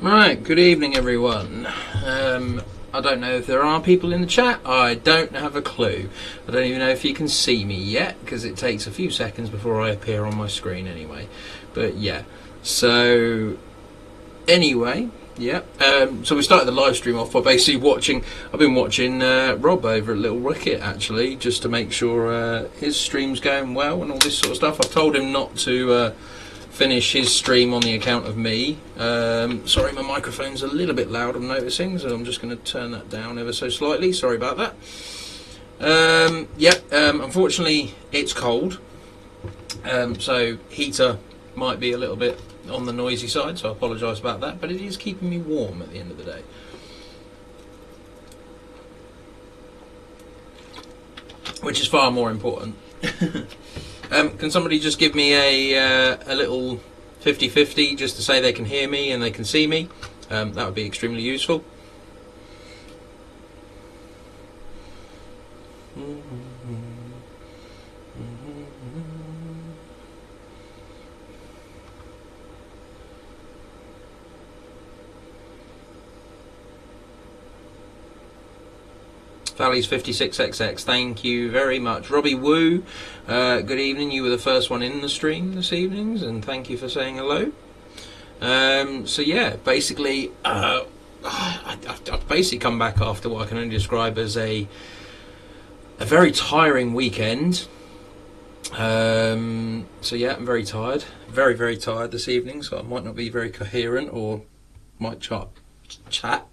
Right, good evening everyone. I don't know if there are people in the chat. I don't have a clue. I don't even know if you can see me yet, because it takes a few seconds before I appear on my screen anyway. But yeah, so anyway, yeah. So we started the live stream off by basically watching. I've been watching Rob over at Little Wicket actually, just to make sure his stream's going well and all this sort of stuff. I've told him not to finish his stream on the account of me. Sorry, my microphone's a little bit loud, I'm noticing, so I'm just going to turn that down ever so slightly. Sorry about that. Unfortunately, it's cold, so heater might be a little bit on the noisy side, so I apologise about that, but it is keeping me warm at the end of the day. Which is far more important. Can somebody just give me a little 50-50 just to say they can hear me and they can see me? That would be extremely useful. Valley's 56XX, thank you very much. Robbie Woo, good evening. You were the first one in the stream this evening, and thank you for saying hello. So yeah, basically, I've basically come back after what I can only describe as a very tiring weekend. So yeah, I'm very tired, very tired this evening, so I might not be very coherent, or might chat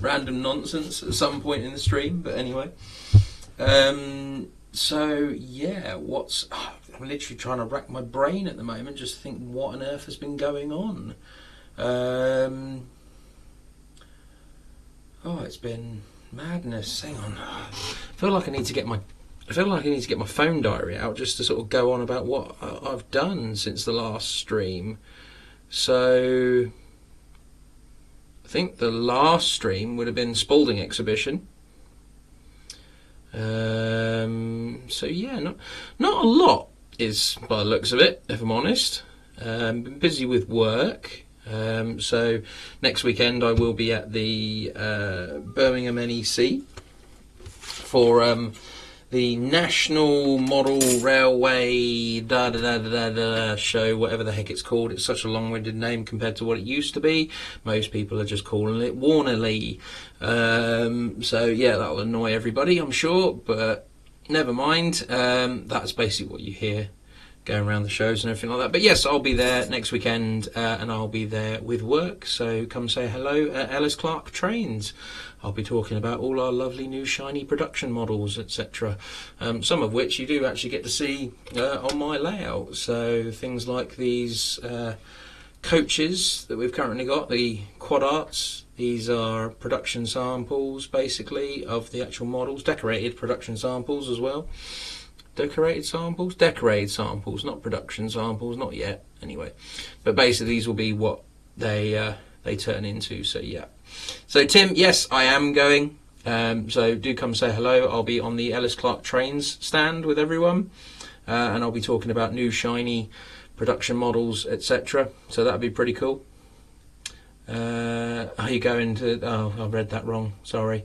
random nonsense at some point in the stream, but anyway. So yeah, I'm literally trying to rack my brain at the moment just to think what on earth has been going on. It's been madness. Hang on, I feel like I need to get my phone diary out just to sort of go on about what I've done since the last stream. So I think the last stream would have been Spalding exhibition. So yeah, not a lot is by the looks of it, if I'm honest. Been busy with work. So next weekend I will be at the Birmingham NEC for the National Model Railway show, whatever the heck it's called. It's such a long-winded name compared to what it used to be. Most people are just calling it Warnerley. So yeah, that'll annoy everybody, I'm sure, but never mind. That's basically what you hear going around the shows and everything like that. But yes, I'll be there next weekend, and I'll be there with work, so come say hello at Ellis Clark Trains. I'll be talking about all our lovely new shiny production models, etc. Some of which you do actually get to see on my layout. So things like these coaches that we've currently got, the Quad Arts. These are production samples, basically, of the actual models. Decorated production samples as well. Decorated samples, not production samples, not yet, anyway. But basically, these will be what they turn into. So yeah. So Tim, yes, I am going. So do come say hello. I'll be on the Ellis Clark Trains stand with everyone, and I'll be talking about new shiny production models, etc. So that'd be pretty cool. Are you going to? Oh, I read that wrong. Sorry.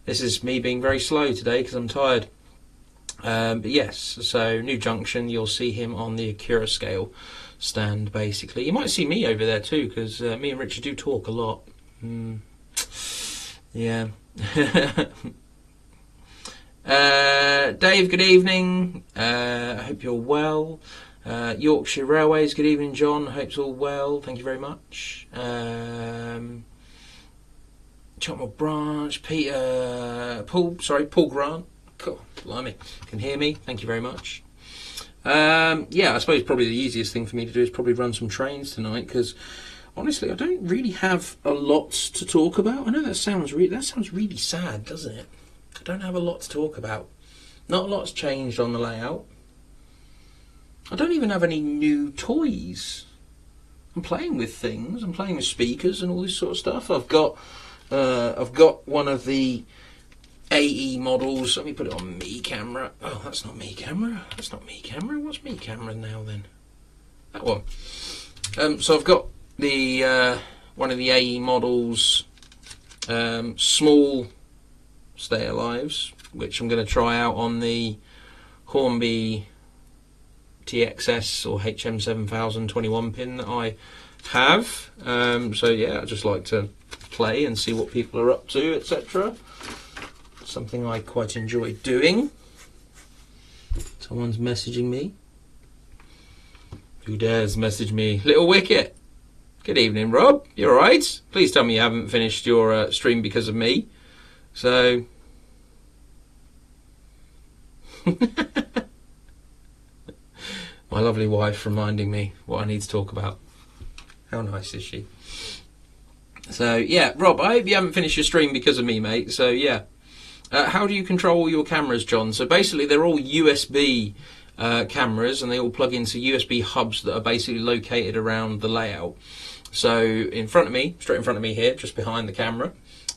This is me being very slow today because I'm tired. But yes, so New Junction, you'll see him on the Acura scale stand, basically. You might see me over there too, because me and Richard do talk a lot. Yeah. Dave, good evening. I hope you're well. Yorkshire Railways, good evening, John. I hope it's all well. Thank you very much. Cheltenham Branch, Paul Grant. Cool, blimey, can hear me. Thank you very much. Yeah, I suppose probably the easiest thing for me to do is probably run some trains tonight, because honestly, I don't really have a lot to talk about. I know that sounds really sad, doesn't it? I don't have a lot to talk about. Not a lot's changed on the layout. I don't even have any new toys. I'm playing with things. I'm playing with speakers and all this sort of stuff. I've got one of the AE models. Let me put it on me camera. Oh, that's not me camera. That's not me camera. What's me camera now then? That one. So I've got the one of the AE models small stay alives, which I'm going to try out on the Hornby TXS or HM7000 21 pin that I have. So yeah, I just like to play and see what people are up to, etc. Something I quite enjoy doing. Someone's messaging me. Who dares message me? Little Wicket. Good evening, Rob. You alright? Please tell me you haven't finished your stream because of me. So... My lovely wife reminding me what I need to talk about. How nice is she? So, yeah, Rob, I hope you haven't finished your stream because of me, mate. So, yeah. How do you control your cameras, John? So, basically, they're all USB cameras, and they all plug into USB hubs that are basically located around the layout. So in front of me, straight in front of me here, just behind the camera,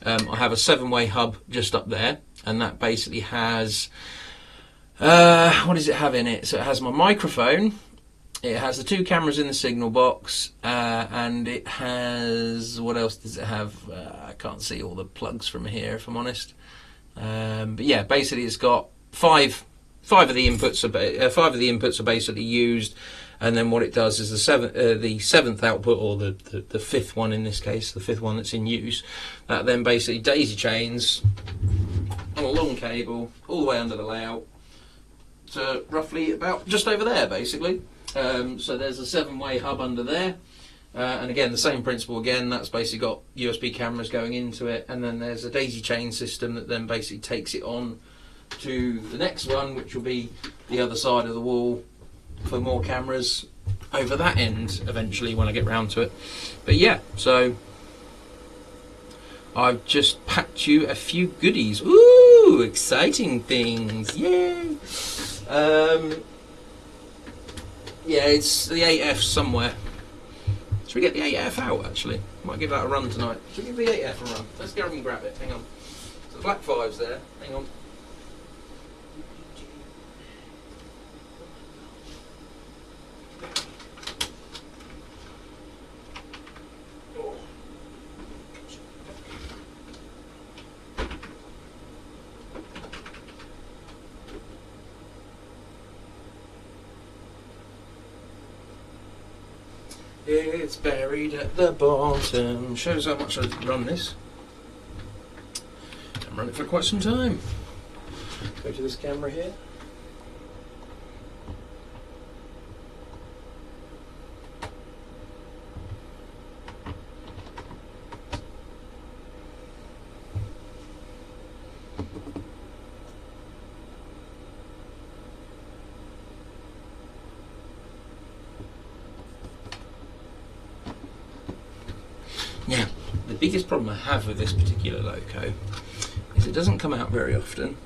I have a 7-way hub just up there, and that basically has, what does it have in it? So it has my microphone, it has the 2 cameras in the signal box, and it has, what else does it have? I can't see all the plugs from here, if I'm honest. But yeah, basically it's got five of the inputs are basically used, and then what it does is the seventh output, or the fifth one in this case, the fifth one that's in use, that then basically daisy chains on a long cable all the way under the layout to roughly about just over there, basically. So there's a 7-way hub under there, and again the same principle again. That's basically got USB cameras going into it, and then there's a daisy chain system that then basically takes it on to the next one, which will be the other side of the wall for more cameras over that end eventually when I get round to it. But yeah, so I've just packed you a few goodies. Ooh, exciting things! Yay! Yeah, it's the 8F somewhere. Should we get the 8F out actually? Might give that a run tonight. Should we give the 8F a run? Let's go and grab it. Hang on. So the black 5's there. Hang on. It's buried at the bottom. Shows how much I've run this. I've run it for quite some time. Go to this camera here. Now, the biggest problem I have with this particular loco is it doesn't come out very often,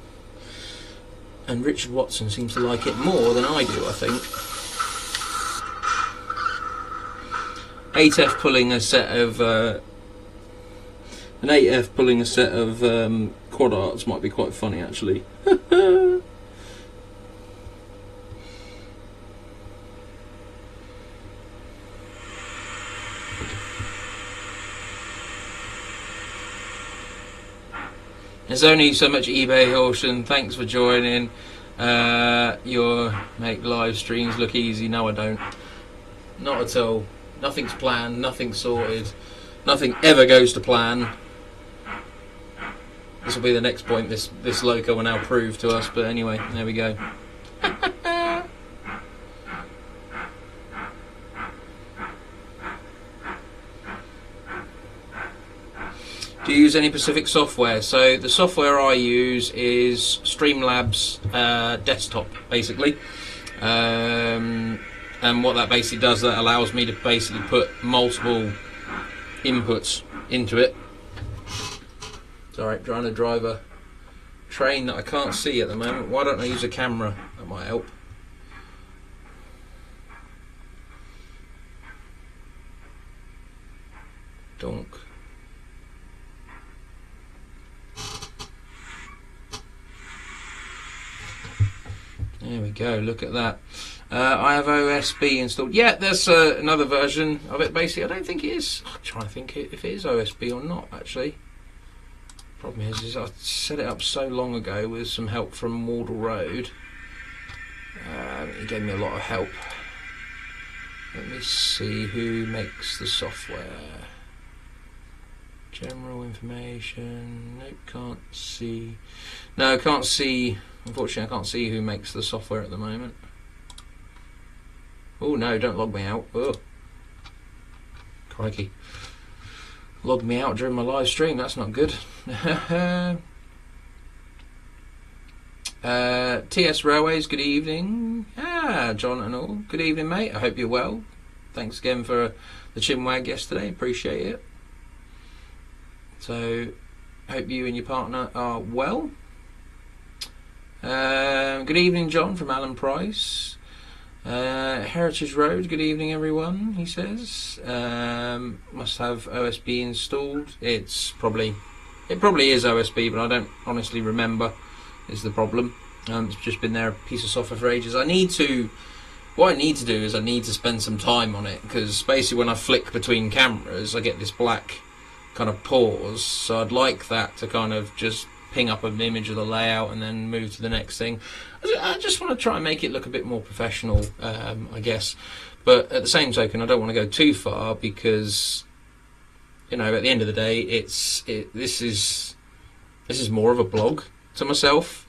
and Richard Watson seems to like it more than I do, I think. 8F pulling a set of an 8F pulling a set of quad arts might be quite funny actually. There's only so much eBay, Horsham. Thanks for joining. You make live streams look easy. No, I don't. Not at all. Nothing's planned. Nothing's sorted. Nothing ever goes to plan. This will be the next point this loco will now prove to us. But anyway, there we go. Do you use any specific software? So the software I use is Streamlabs desktop, basically. And what that basically does, that allows me to basically put multiple inputs into it. Sorry, trying to drive a train that I can't see at the moment. Why don't I use a camera? That might help. Donk. There we go, look at that. I have OSB installed. Yeah, there's another version of it. Basically, I don't think it is. I'm trying to think if it is OSB or not. Actually, problem is I set it up so long ago with some help from Wardle Road. He gave me a lot of help. Let me see who makes the software. General information. Nope, can't see. No, can't see. Unfortunately, I can't see who makes the software at the moment. Oh no, don't log me out. Oh, crikey. Log me out during my live stream, that's not good. TS Railways, good evening. John and all, good evening mate, I hope you're well. Thanks again for the chinwag yesterday, appreciate it. So, hope you and your partner are well. Good evening John from Alan Price. Heritage Road, good evening everyone, he says. Must have OSB installed. It probably is OSB, but I don't honestly remember, is the problem. It's just been there, a piece of software for ages. What I need to do is I need to spend some time on it, because basically when I flick between cameras I get this black kind of pause, so I'd like that to kind of just ping up an image of the layout and then move to the next thing. I just want to try and make it look a bit more professional, I guess. But at the same token, I don't want to go too far, because, you know, at the end of the day, this is more of a blog to myself.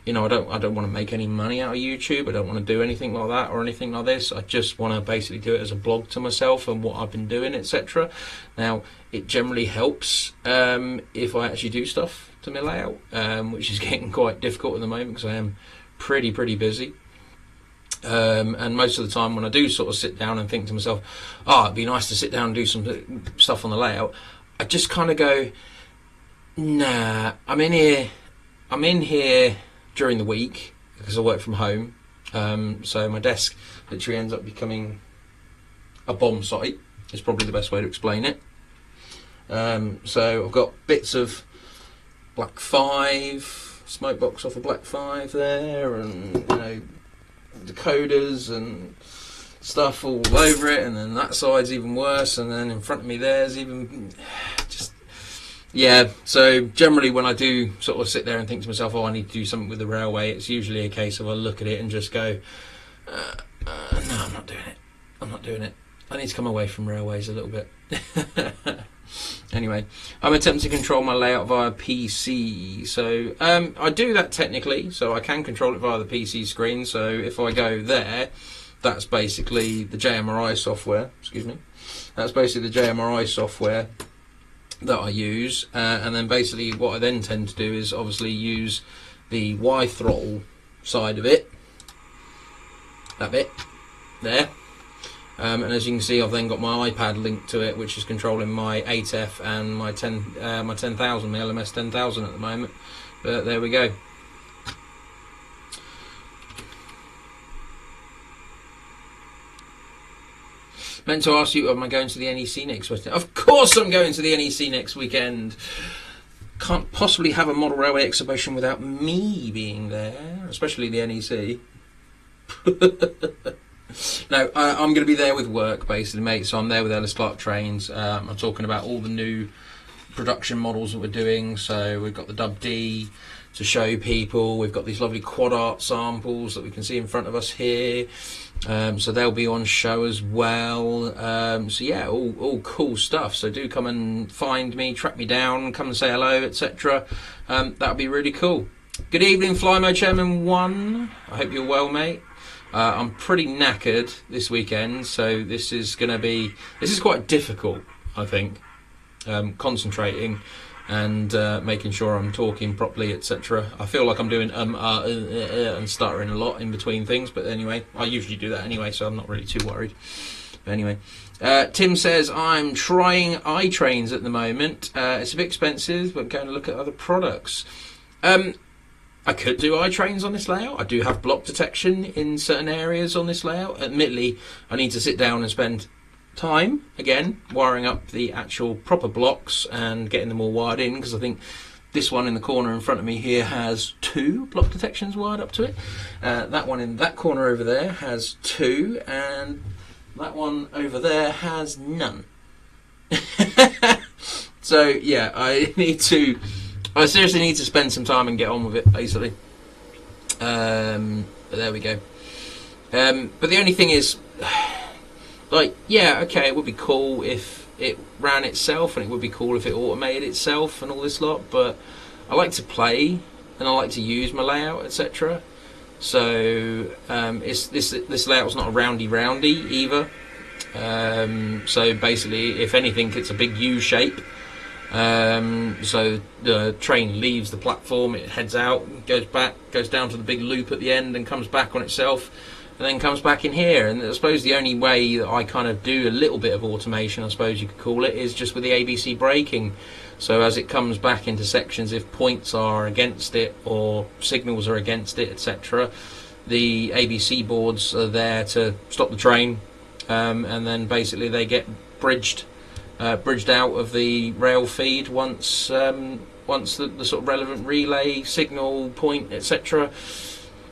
You know, I don't want to make any money out of YouTube. I don't want to do anything like that or anything like this. I just want to basically do it as a blog to myself and what I've been doing, etc. Now, it generally helps if I actually do stuff to my layout, which is getting quite difficult at the moment because I am pretty busy. And most of the time when I do sort of sit down and think to myself, it'd be nice to sit down and do some stuff on the layout, I just kind of go, nah, I'm in here during the week because I work from home, so my desk literally ends up becoming a bomb site, is probably the best way to explain it. So I've got bits of Black 5, smoke box off of Black 5 there, and you know, decoders and stuff all over it, and then that side's even worse, and then in front of me there's even just... Yeah, so generally when I do sort of sit there and think to myself, I need to do something with the railway, it's usually a case of I look at it and just go, no, I'm not doing it. I need to come away from railways a little bit. Anyway, I'm attempting to control my layout via PC. So I do that technically, so I can control it via the PC screen. So if I go there, that's basically the JMRI software. Excuse me. That's basically the JMRI software that I use, and then basically what I then tend to do is obviously use the Y-throttle side of it, that bit there, and as you can see I've then got my iPad linked to it, which is controlling my 8F and my 10,000, my LMS 10,000 at the moment, but there we go. Meant to ask you, am I going to the NEC next weekend? Of course I'm going to the NEC next weekend. Can't possibly have a model railway exhibition without me being there, especially the NEC. No, I'm going to be there with work, basically, mate. So I'm there with Ellis Clark Trains. I'm talking about all the new production models that we're doing. So we've got the Dub D to show people. We've got these lovely quad art samples that we can see in front of us here. So they'll be on show as well. So yeah, all cool stuff. So do come and find me, track me down, come and say hello, etc. That'll be really cool. Good evening, Flymo Chairman 1. I hope you're well, mate. I'm pretty knackered this weekend, so this is quite difficult, I think, concentrating and making sure I'm talking properly, etc. I feel like I'm doing and stuttering a lot in between things, but anyway, I usually do that anyway, so I'm not really too worried. But anyway, Tim says, I'm trying iTrains at the moment. It's a bit expensive, but I'm going to look at other products. I could do iTrains on this layout. I do have block detection in certain areas on this layout. Admittedly, I need to sit down and spend time, again, wiring up the actual proper blocks and getting them all wired in, because I think This one in the corner in front of me here has 2 block detections wired up to it. That one in that corner over there has 2, and that one over there has none. So yeah, I seriously need to spend some time and get on with it, basically. But there we go. But the only thing is, like, yeah, okay, it would be cool if it ran itself, and it would be cool if it automated itself and all this lot, but I like to play and I like to use my layout, etc. So this layout's not a roundy either. So basically, if anything, it's a big U shape. So the train leaves the platform, it heads out, goes back, goes down to the big loop at the end, and comes back on itself, and then comes back in here. And I suppose the only way that I kind of do a little bit of automation, I suppose you could call it, is just with the ABC braking. So as it comes back into sections, if points are against it or signals are against it, etc., the ABC boards are there to stop the train, and then basically they get bridged out of the rail feed once the sort of relevant relay, signal, point, etc.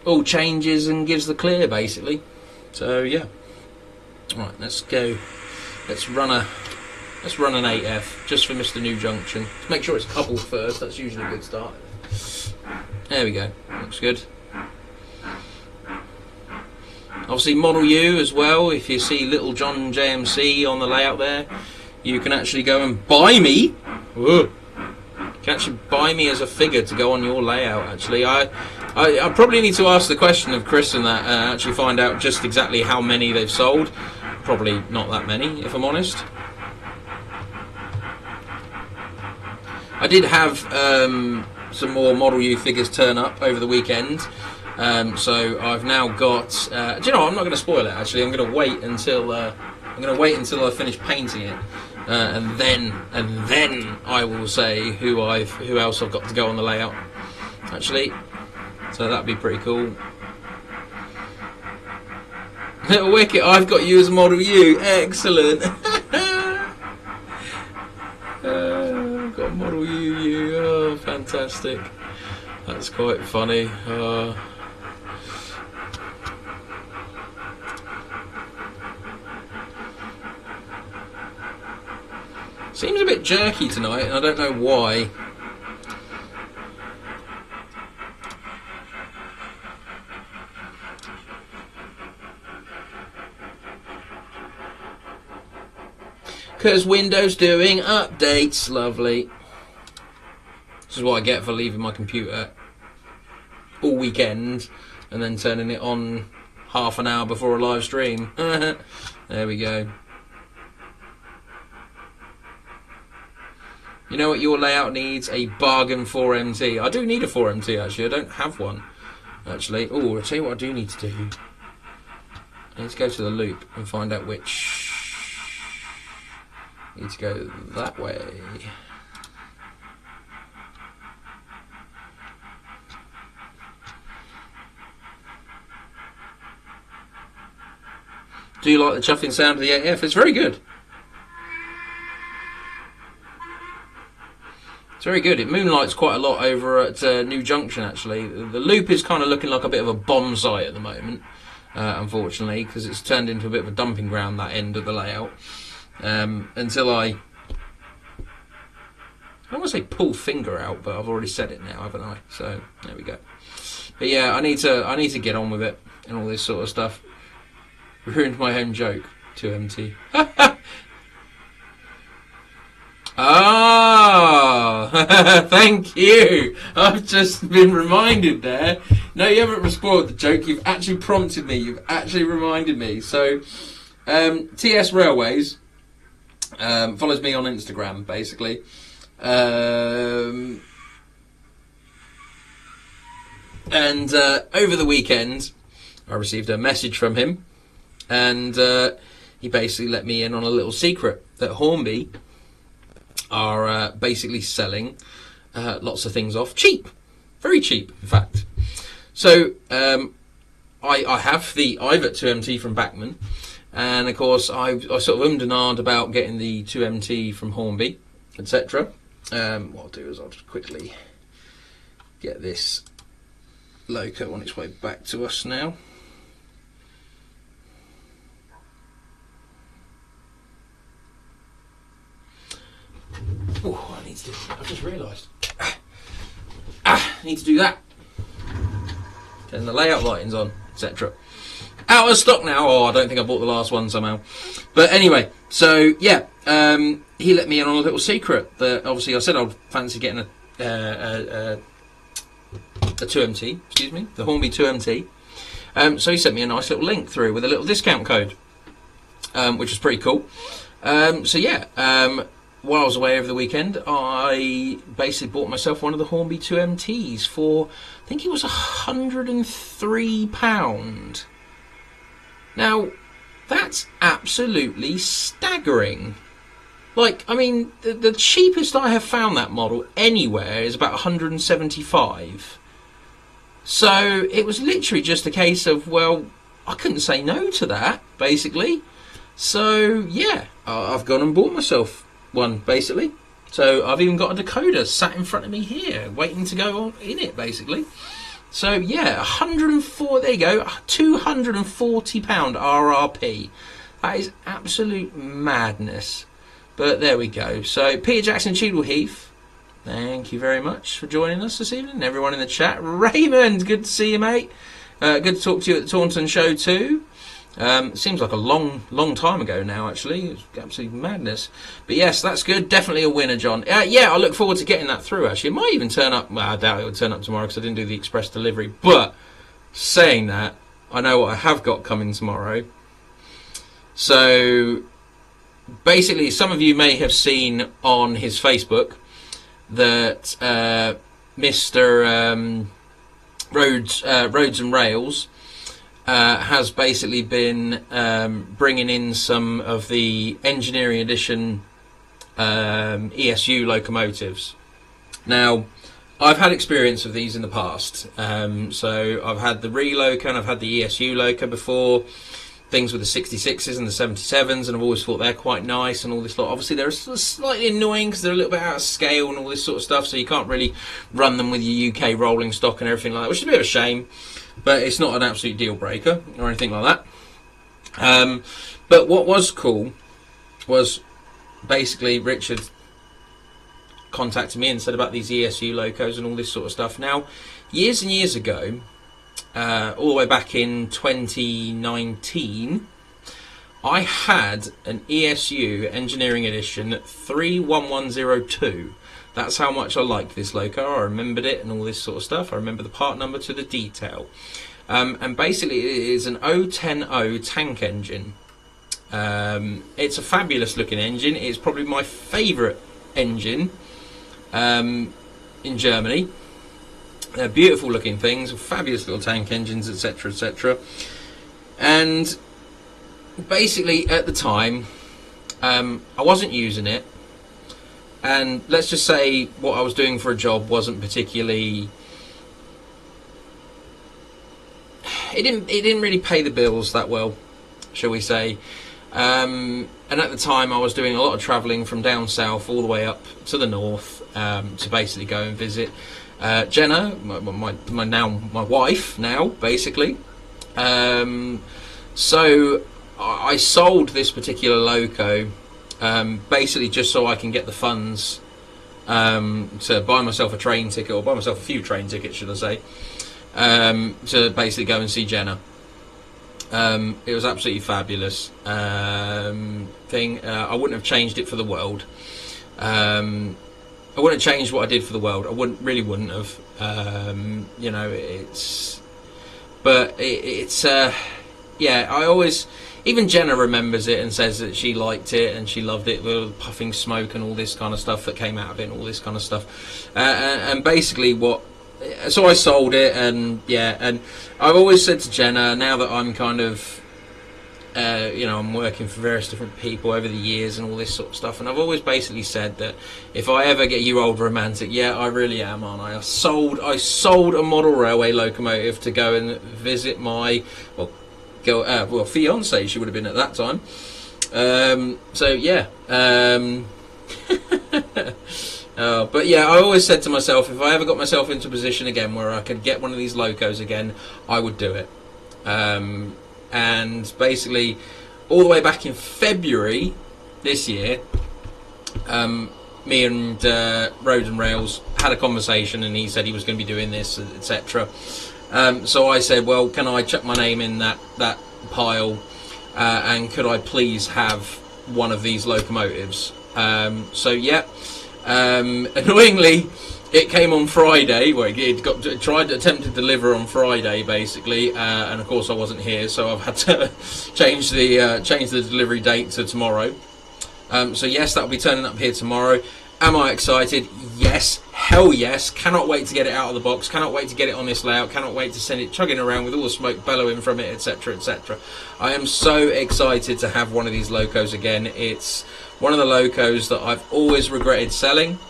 all changes and gives the clear, basically. So yeah. Right, let's go. Let's run an 8F just for Mr. New Junction. Let's make sure it's coupled first. That's usually a good start. There we go. Looks good. Obviously Model U as well. If you see Little John JMC on the layout there, you can actually go and buy me. Whoa. You can actually buy me as a figure to go on your layout. Actually, I probably need to ask the question of Chris and that, actually find out just exactly how many they've sold. Probably not that many, if I'm honest. I did have some more Model U figures turn up over the weekend. So I've now got. Do you know what? I'm not going to spoil it. Actually, I'm going to wait until I finish painting it, and then I will say who else I've got to go on the layout. Actually, so that'd be pretty cool. Little Wicket, I've got you as a Model U. Excellent. I've got a Model U. Oh, fantastic. That's quite funny. Seems a bit jerky tonight, and I don't know why. Because Windows doing updates. Lovely. This is what I get for leaving my computer all weekend and then turning it on half an hour before a live stream. There we go. You know what your layout needs? A bargain 4MT. I do need a 4MT, actually. I don't have one, actually. Oh, I'll tell you what I do need to do. I need to go to the loop and find out which. I need to go that way. Do you like the chuffing sound of the 8F? It's very good. It's very good. It moonlights quite a lot over at New Junction, actually. The loop is kind of looking like a bit of a bomb site at the moment, unfortunately, because it's turned into a bit of a dumping ground, that end of the layout. Until I don't want to say pull finger out, but I've already said it now, haven't I? So there we go. But yeah, I need to get on with it and all this sort of stuff. Ruined my own joke. 2MT. Ah, thank you. I've just been reminded there. No, you haven't spoiled the joke. You've actually prompted me. You've actually reminded me. So, TS Railways follows me on Instagram, basically. And over the weekend, I received a message from him, and he basically let me in on a little secret that Hornby are basically selling lots of things off cheap, very cheap, in fact. So I have the Ivet 2MT from Bachmann, and of course I sort of and ahed about getting the 2MT from Hornby, etc. What I'll do is I'll just quickly get this loco on its way back to us now. Oh, I've just realised. I need to do that. Getting the layout lightings on, etc. Out of stock now. Oh, I don't think I bought the last one somehow. But anyway, so yeah, he let me in on a little secret that obviously I said I'd fancy getting a 2MT, excuse me, the Hornby 2MT. So he sent me a nice little link through with a little discount code, which was pretty cool. So yeah, while I was away over the weekend, I basically bought myself one of the Hornby 2MTs for, I think it was £103. Now, that's absolutely staggering. Like, I mean, the cheapest I have found that model anywhere is about 175. So it was literally just a case of, well, I couldn't say no to that, basically. So yeah, I've gone and bought myself one, basically. So I've even got a decoder sat in front of me here, waiting to go on in it, basically. So yeah, 104. There you go, £240 RRP. That is absolute madness. But there we go. So Peter Jackson Cheadle Heath, thank you very much for joining us this evening. Everyone in the chat, Raymond, good to see you, mate. Good to talk to you at the Taunton show too. Seems like a long time ago now, actually. It's absolute madness. But yes, that's good. Definitely a winner, John. Yeah, I look forward to getting that through, actually. It might even turn up. Well, I doubt it will turn up tomorrow because I didn't do the express delivery. But saying that, I know what I have got coming tomorrow. So basically, some of you may have seen on his Facebook that Mr. Roads and Rails has basically been bringing in some of the Engineering Edition ESU locomotives. Now, I've had experience of these in the past. So I've had the Reloco and I've had the ESU loco before. Things with the 66s and the 77s, and I've always thought they're quite nice and all this lot. Obviously, they're slightly annoying because they're a little bit out of scale and all this sort of stuff, so you can't really run them with your UK rolling stock and everything like that, which is a bit of a shame. But it's not an absolute deal breaker or anything like that. But what was cool was basically Richard contacted me and said about these ESU locos and all this sort of stuff. Now, years and years ago, all the way back in 2019, I had an ESU Engineering Edition 31102. That's how much I liked this loco. I remembered it and all this sort of stuff. I remember the part number to the detail. And basically it is an 010 tank engine. It's a fabulous looking engine. It's probably my favourite engine in Germany. They're beautiful looking things, fabulous little tank engines, etc, etc. And basically at the time I wasn't using it, and let's just say what I was doing for a job wasn't particularly, it didn't really pay the bills that well, shall we say. And at the time I was doing a lot of travelling from down south all the way up to the north to basically go and visit Jenna, my wife now, basically. So I sold this particular loco basically just so I can get the funds to buy myself a train ticket, or buy myself a few train tickets, should I say, to basically go and see Jenna. It was absolutely fabulous thing. I wouldn't have changed it for the world. I wouldn't have changed what I did for the world. I really wouldn't have. You know, it's yeah. I always, even Jenna remembers it and says that she liked it and she loved it, with puffing smoke and all this kind of stuff that came out of it and all this kind of stuff. And basically so I sold it, and yeah, and I've always said to Jenna, now that I'm kind of you know, I'm working for various different people over the years and all this sort of stuff, and I've always basically said that if I ever get you old romantic, yeah, I really am, aren't I? I sold a model railway locomotive to go and visit my fiance, she would have been at that time. So yeah, But yeah, I always said to myself, if I ever got myself into a position again where I could get one of these locos again, I would do it. And basically, all the way back in February this year, me and Road and Rails had a conversation, and he said he was going to be doing this, etc. So I said, well, can I chuck my name in that pile, and could I please have one of these locomotives? So yeah, annoyingly, it came on Friday. Well, it tried to attempt to deliver on Friday, basically, and of course I wasn't here, so I've had to change the delivery date to tomorrow. So yes, that'll be turning up here tomorrow. Am I excited? Yes, hell yes. Cannot wait to get it out of the box. Cannot wait to get it on this layout. Cannot wait to send it chugging around with all the smoke bellowing from it, etc., etc. I am so excited to have one of these locos again. It's one of the locos that I've always regretted selling.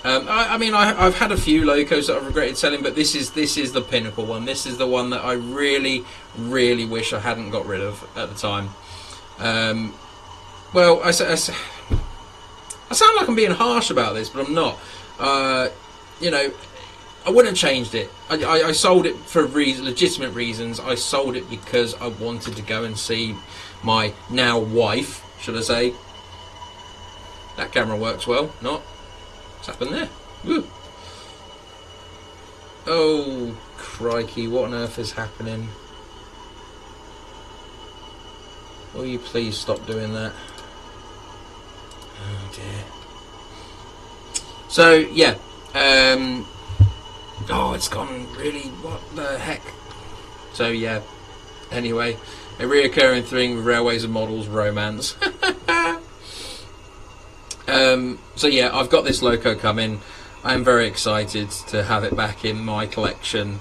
I mean, I've had a few locos that I've regretted selling, but this is the pinnacle one. This is the one that I really, really wish I hadn't got rid of at the time. Well, I sound like I'm being harsh about this, but I'm not. You know, I wouldn't have changed it. I sold it for legitimate reasons. I sold it because I wanted to go and see my now wife, should I say. That camera works well, not? What's happened there? Woo. Oh, crikey, what on earth is happening? Will you please stop doing that? Oh dear. So yeah, oh, it's gone really. What the heck? So yeah. Anyway, a reoccurring thing with railways and models, romance. So yeah, I've got this loco coming. I'm very excited to have it back in my collection.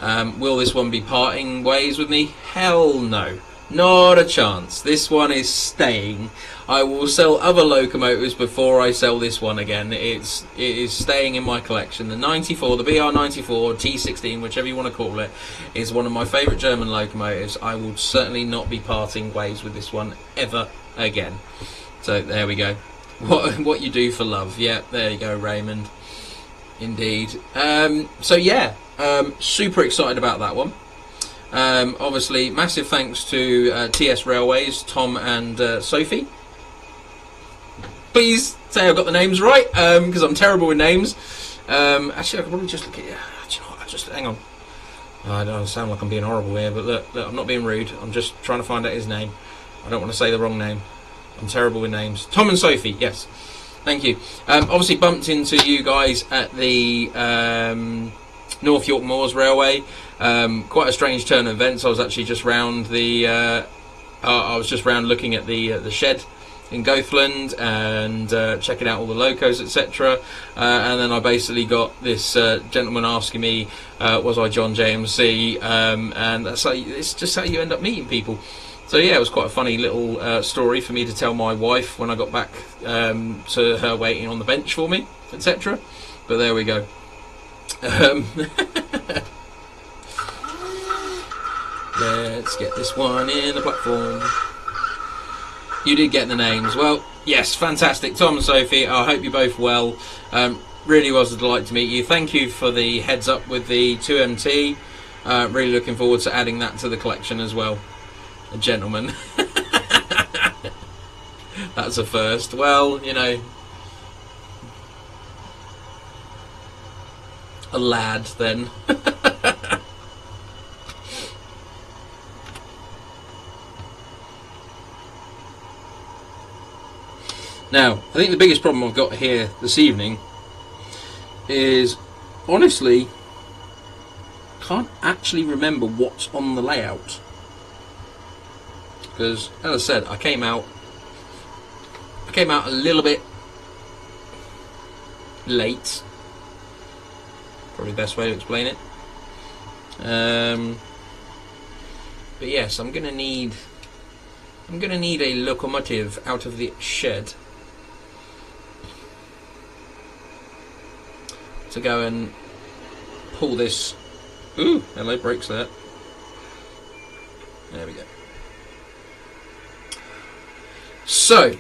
Will this one be parting ways with me? Hell no. Not a chance. This one is staying. I will sell other locomotives before I sell this one again. It is staying in my collection. The 94, the BR94, T16, whichever you want to call it, is one of my favourite German locomotives. I will certainly not be parting ways with this one ever again. So there we go. What you do for love. Yeah, there you go, Raymond. Indeed. So yeah, super excited about that one. Obviously, massive thanks to TS Railways, Tom and Sophie. Please say I've got the names right, because I'm terrible with names. Actually, I could probably just look at you. Do you know what? Just hang on. I don't sound like I'm being horrible here, but look, I'm not being rude. I'm just trying to find out his name. I don't want to say the wrong name. I'm terrible with names. Tom and Sophie, yes. Thank you. Obviously, bumped into you guys at the North York Moors Railway. Quite a strange turn of events. I was actually just round the. I was just round looking at the shed in Goathland and checking out all the locos, etc. And then I basically got this gentleman asking me, was I John JMC? And that's how it's just how you end up meeting people. So yeah, it was quite a funny little story for me to tell my wife when I got back to her waiting on the bench for me, etc. But there we go. Let's get this one in the platform. You did get the names. Well, yes, fantastic. Tom and Sophie, I hope you're both well. Really was a delight to meet you. Thank you for the heads up with the 2MT. Really looking forward to adding that to the collection as well. A gentleman. That's a first. Well, you know, a lad then. Now, I think the biggest problem I've got here this evening is, honestly, can't actually remember what's on the layout. Because, as I said, I came out a little bit late. Probably the best way to explain it. But yes, I'm gonna need a locomotive out of the shed to go and pull this. Ooh, hello, brakes there. There we go. So,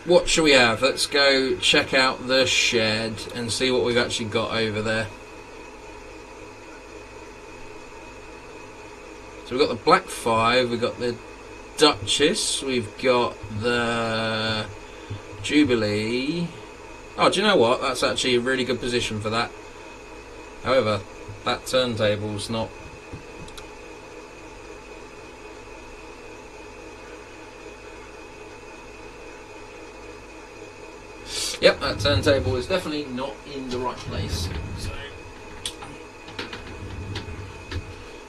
what shall we have? Let's go check out the shed and see what we've actually got over there. So we've got the Black 5, we've got the Duchess, we've got the Jubilee. Oh, do you know what? That's actually a really good position for that. However, that turntable's not... Yep, that turntable is definitely not in the right place. So,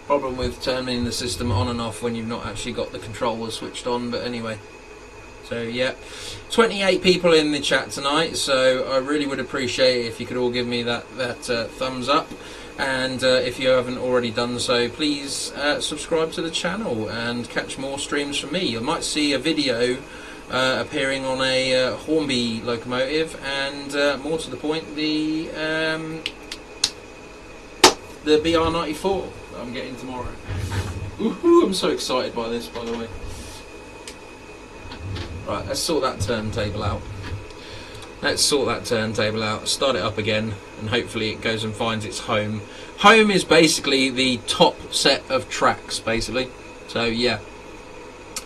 problem with turning the system on and off when you've not actually got the controller switched on, but anyway. So yeah, 28 people in the chat tonight, so I really would appreciate it if you could all give me that thumbs up, and if you haven't already done so, please subscribe to the channel and catch more streams from me. You might see a video appearing on a Hornby locomotive, and more to the point, the BR94 that I'm getting tomorrow. Woohoo! I'm so excited by this, by the way. Right, let's sort that turntable out. Start it up again, and hopefully it goes and finds its home. Home is basically the top set of tracks, basically. So yeah,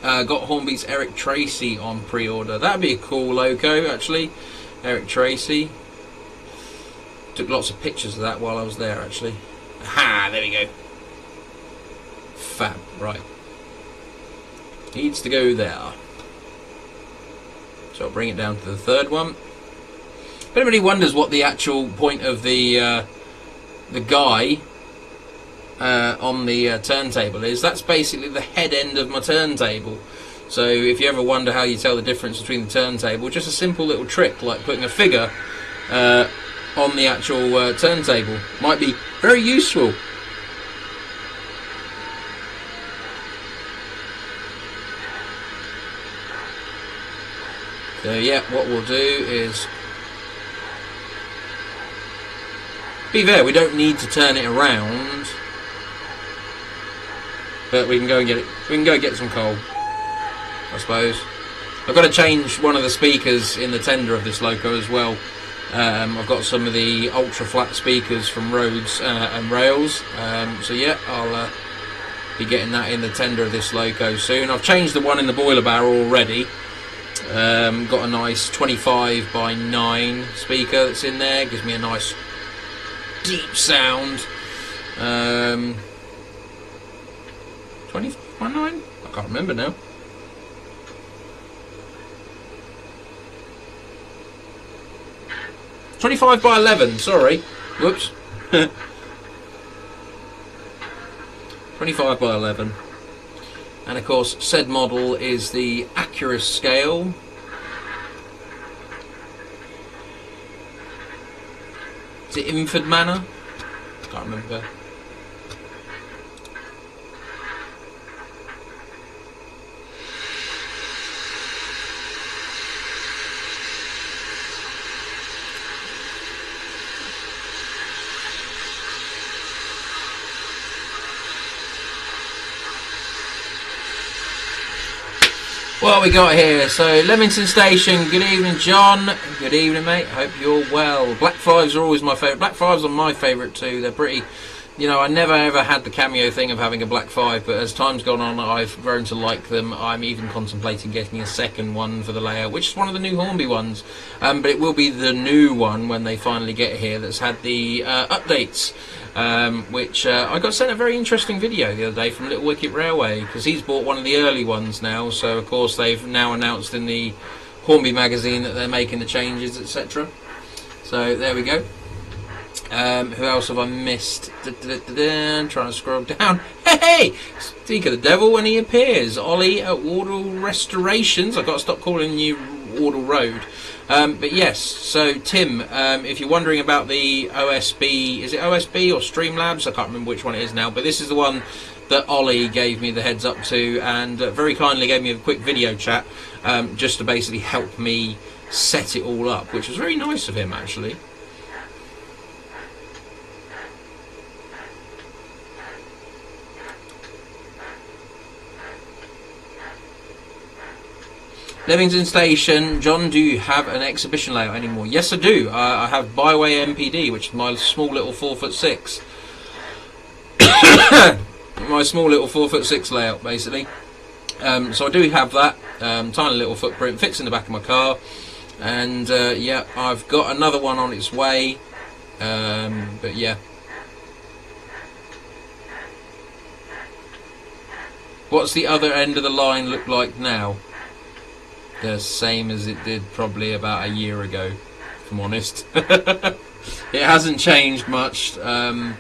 got Hornby's Eric Tracy on pre-order. That'd be a cool loco, actually. Eric Tracy. Took lots of pictures of that while I was there, actually. Aha, there we go. Fab, right. Needs to go there. So I'll bring it down to the third one. If anybody wonders what the actual point of the guy on the turntable is, that's basically the head end of my turntable. So if you ever wonder how you tell the difference between the turntable, just a simple little trick like putting a figure on the actual turntable might be very useful. So yeah, what we'll do is, be fair, we don't need to turn it around, but we can go and get it. We can go and get some coal, I suppose. I've got to change one of the speakers in the tender of this loco as well. I've got some of the ultra flat speakers from Rhodes and Rails. So yeah, I'll be getting that in the tender of this loco soon. I've changed the one in the boiler barrel already. Got a nice 25 by 9 speaker that's in there. Gives me a nice deep sound. 25 by 9? I can't remember now. $25 by 11, sorry. Whoops. 25 by 11. And of course, said model is the Acura scale. Is it Inford Manor? Can't remember. What we got here? So Leamington Station. Good evening, John. Good evening, mate. Hope you're well. Black 5s are always my favourite. Black 5s are my favourite too. They're pretty. You know, I never ever had the cameo thing of having a Black 5, but as time's gone on, I've grown to like them. I'm even contemplating getting a second one for the layout, which is one of the new Hornby ones. But it will be the new one when they finally get here that's had the updates. Which I got sent a very interesting video the other day from Little Wicket Railway, because he's bought one of the early ones now, so of course they've now announced in the Hornby magazine that they're making the changes, etc. So there we go. Who else have I missed? Trying to scroll down. Hey! Speak of the devil when he appears. Ollie at Wardle Restorations. I've got to stop calling you Wardle Road. But yes, so Tim, if you're wondering about the OSB, is it OSB or Streamlabs? I can't remember which one it is now, but this is the one that Ollie gave me the heads up to, and very kindly gave me a quick video chat just to basically help me set it all up, which was very nice of him, actually. Leamington Station. John, do you have an exhibition layout anymore? Yes, I do. I have Byway MPD, which is my small little 4'6". My small little 4'6" layout, basically. So I do have that. Tiny little footprint, fits in the back of my car. And yeah, I've got another one on its way. But yeah. What's the other end of the line look like now? The same as it did probably about a year ago, if I'm honest. It hasn't changed much. It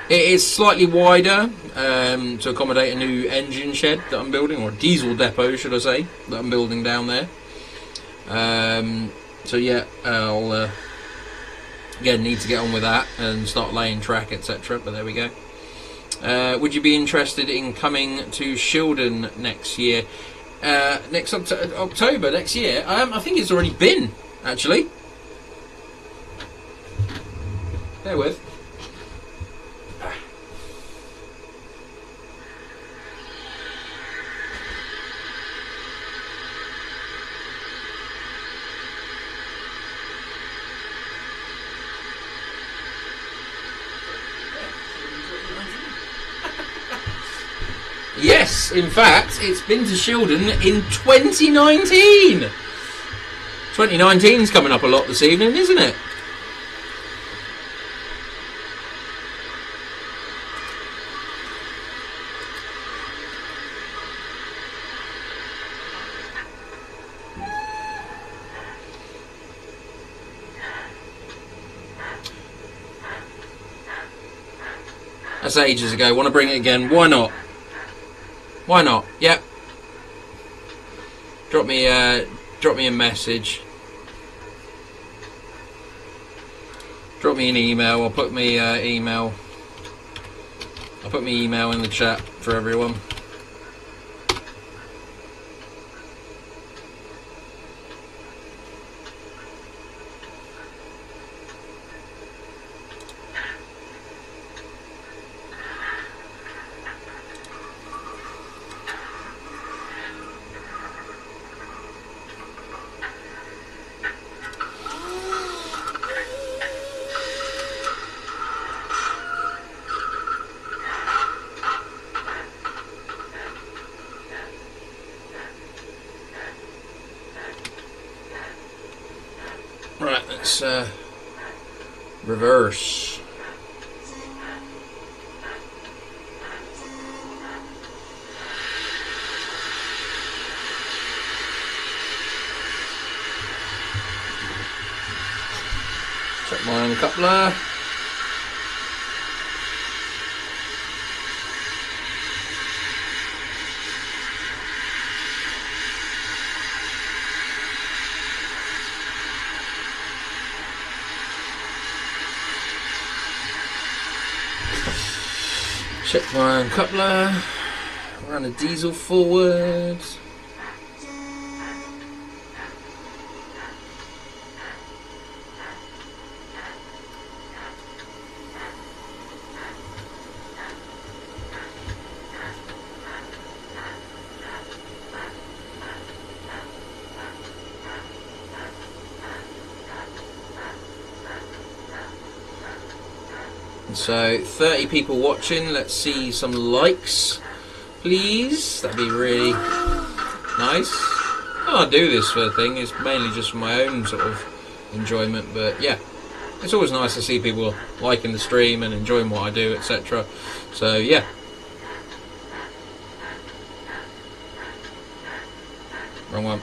is slightly wider to accommodate a new engine shed that I'm building, or a diesel depot, should I say, that I'm building down there. So yeah, I'll again need to get on with that and start laying track, etc. But there we go. Would you be interested in coming to Shildon next year? Next October next year? I think it's already been, actually. Bear with. Yes, in fact, it's been to Shildon in 2019. 2019's coming up a lot this evening, isn't it? That's ages ago. Want to bring it again? Why not? Why not? Yep. Drop me a message. Drop me an email. I'll put me email. I'll put me email in the chat for everyone. Right, let's reverse. Check my own coupler. Check my own coupler, run a diesel forward. So 30 people watching. Let's see some likes, please. That'd be really nice. Oh, I do this sort of thing. It's mainly just for my own sort of enjoyment, but yeah, it's always nice to see people liking the stream and enjoying what I do, etc. So yeah. Wrong one.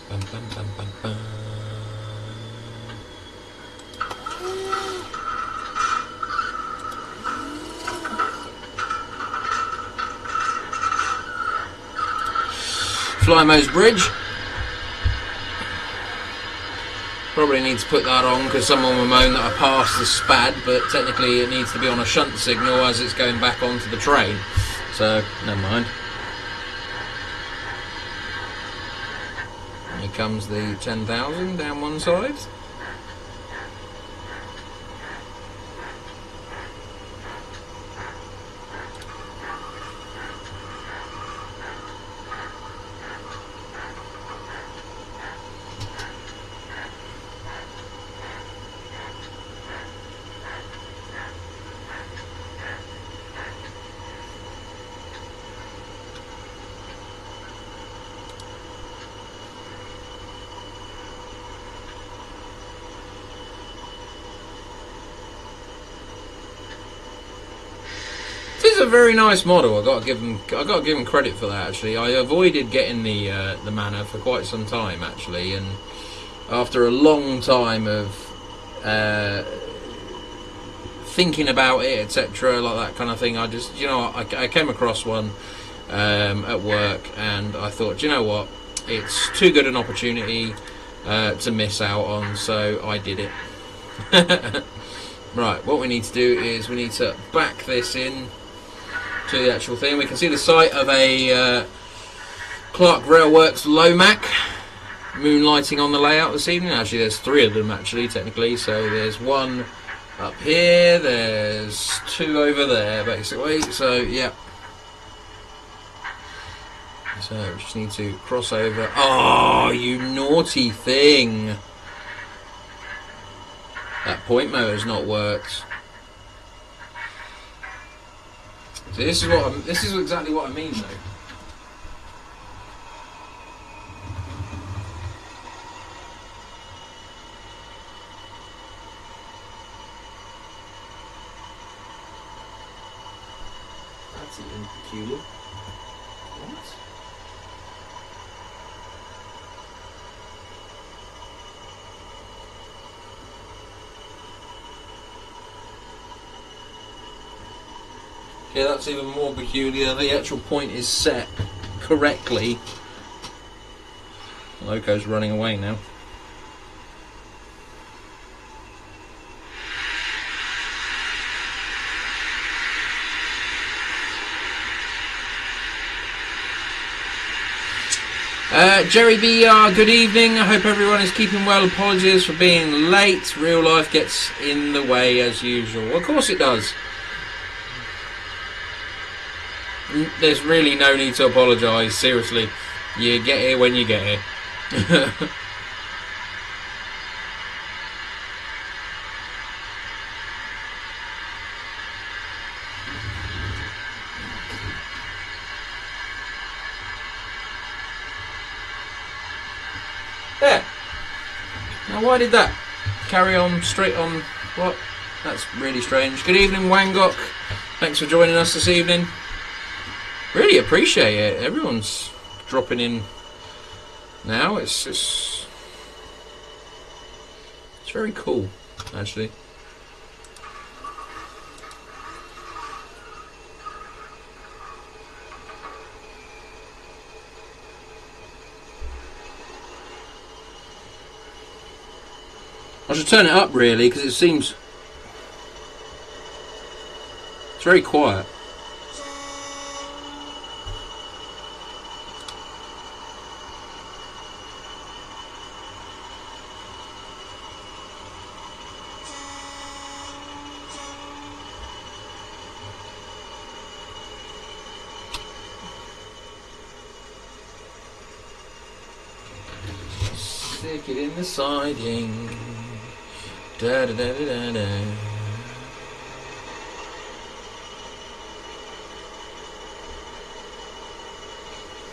Bum, bum, bum, bum, bum. Flymo's Bridge. Probably need to put that on because someone will moan that I passed the SPAD, but technically it needs to be on a shunt signal as it's going back onto the train. So, never mind. Here comes the 10,000 down one side. is a very nice model. I got to give them credit for that. Actually, I avoided getting the Manor for quite some time actually, and after a long time of thinking about it, etc., like that kind of thing, I just, I came across one at work, and I thought, you know what, it's too good an opportunity to miss out on, so I did it. Right, what we need to do is we need to back this in to the actual thing. We can see the site of a Clark Railworks Lomac moonlighting on the layout this evening. Actually, there's 3 of them actually, technically. So there's one up here, there's 2 over there, basically. So yeah. So we just need to cross over. Oh, you naughty thing! That point motor's not worked. So this is exactly what I mean, though. That's even peculiar. What? Yeah, that's even more peculiar. The actual point is set correctly. Loco's running away now. Jerry BR, good evening. I hope everyone is keeping well. Apologies for being late. Real life gets in the way as usual. Of course it does. There's really no need to apologise, seriously. You get here when you get here. There. Now why did that carry on straight on? What? That's really strange. Good evening, Wangok. Thanks for joining us this evening. Really appreciate it. Everyone's dropping in now. It's very cool, actually. I should turn it up really, because it seems it's very quiet. Stick it in the siding. Da da da da da da.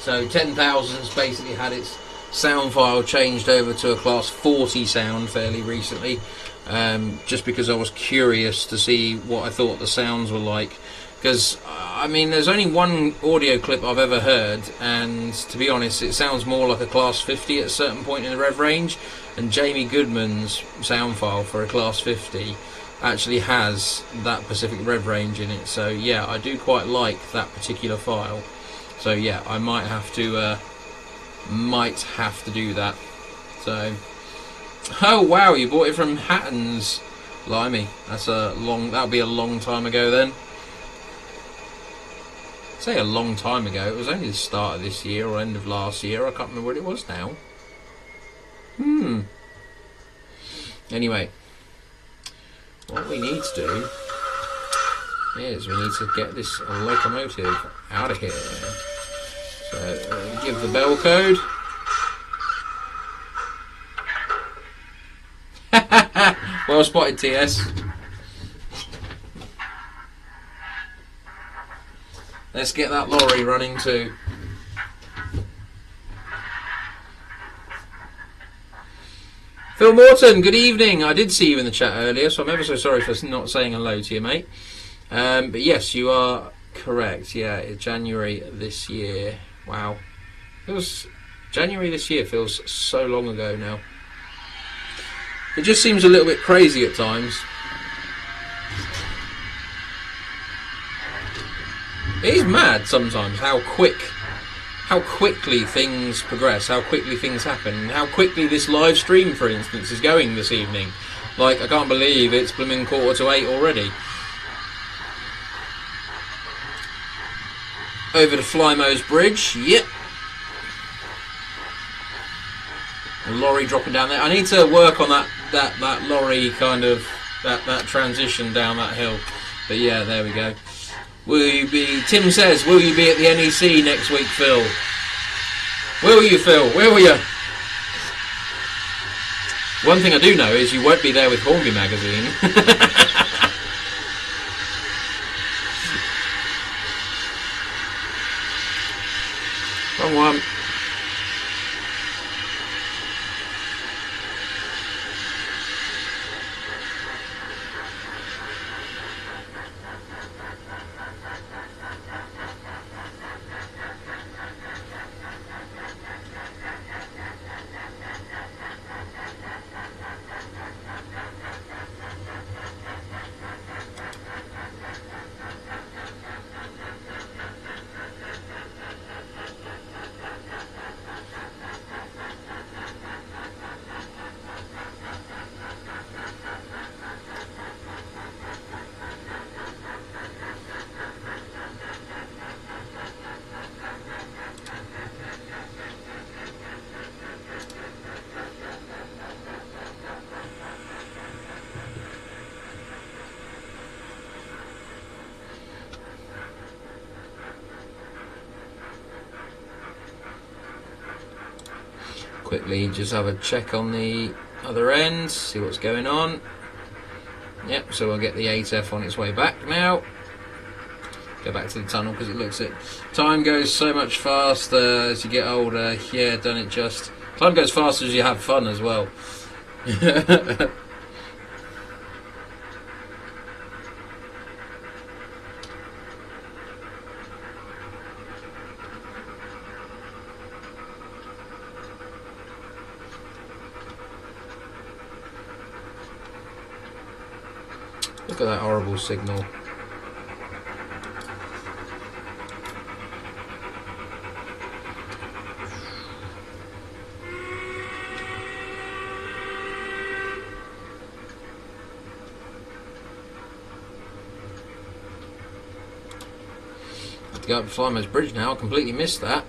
So 10,000's basically had its sound file changed over to a class 40 sound fairly recently, just because I was curious to see what I thought the sounds were like. Because, I mean, there's only one audio clip I've ever heard, and to be honest, it sounds more like a class 50 at a certain point in the rev range, and Jamie Goodman's sound file for a class 50 actually has that specific rev range in it. So yeah, I do quite like that particular file. So yeah, I might have to do that. So, oh wow, you bought it from Hatton's. Blimey, that'll be a long time ago then. Say a long time ago, it was only the start of this year or end of last year, I can't remember what it was now. Anyway, what we need to do is we need to get this locomotive out of here. So, give the bell code. Well spotted, TS. Let's get that lorry running too. Phil Morton, good evening. I did see you in the chat earlier, so I'm ever so sorry for not saying hello to you, mate. But yes, you are Correct, yeah, it's January this year. Wow. January this year feels so long ago now. It just seems a little bit crazy at times. It is mad sometimes how quickly things progress, how quickly things happen, and how quickly this live stream, for instance, is going this evening. Like, I can't believe it's blooming 7:45 already. Over to Flymo's Bridge, yep. A lorry dropping down there. I need to work on that lorry kind of, that transition down that hill. But yeah, there we go. Tim says, will you be at the NEC next week, Phil? Will you, Phil? Will you? One thing I do know is you won't be there with Hornby magazine. Wrong one. Quickly just have a check on the other end, see what's going on. Yep, so we'll get the 8F on its way back now. Go back to the tunnel because it looks it. Time goes so much faster as you get older. Yeah, done it just. Time goes faster as you have fun as well. Look at that horrible signal. I have to go up to Flymo's Bridge now. I completely missed that.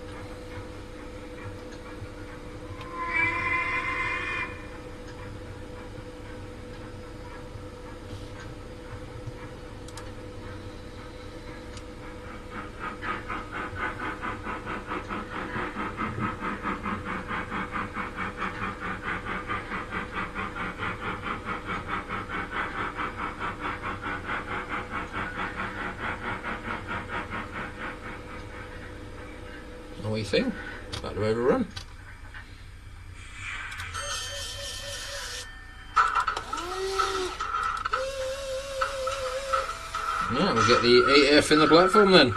What do you think? About to overrun. Yeah, we'll get the 8F in the platform then.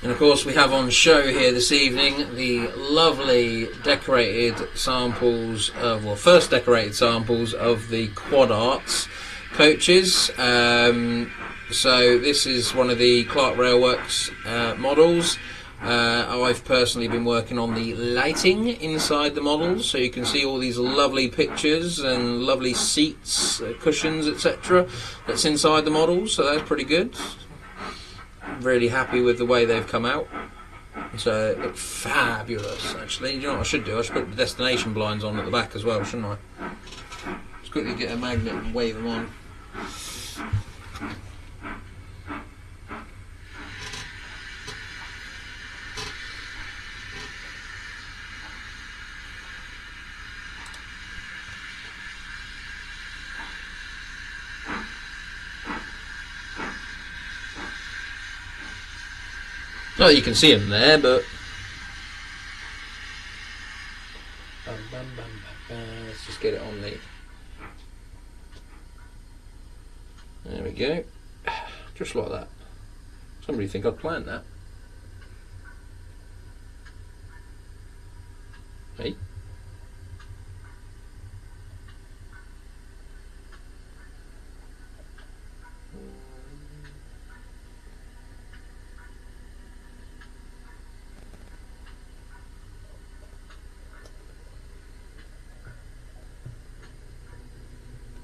And of course we have on show here this evening the lovely decorated samples of, well, first decorated samples of the Quad Arts coaches. So this is one of the Clark Railworks models. I've personally been working on the lighting inside the models, so you can see all these lovely pictures and lovely seats, cushions, etc. that's inside the models, so that's pretty good. Really happy with the way they've come out. So it looks fabulous, actually. You know what I should do? I should put the destination blinds on at the back as well, shouldn't I? Just quickly get a magnet and wave them on. Not that you can see them there, but let's just get it on the. There we go. Just like that. Somebody think I'd planned that. Hey.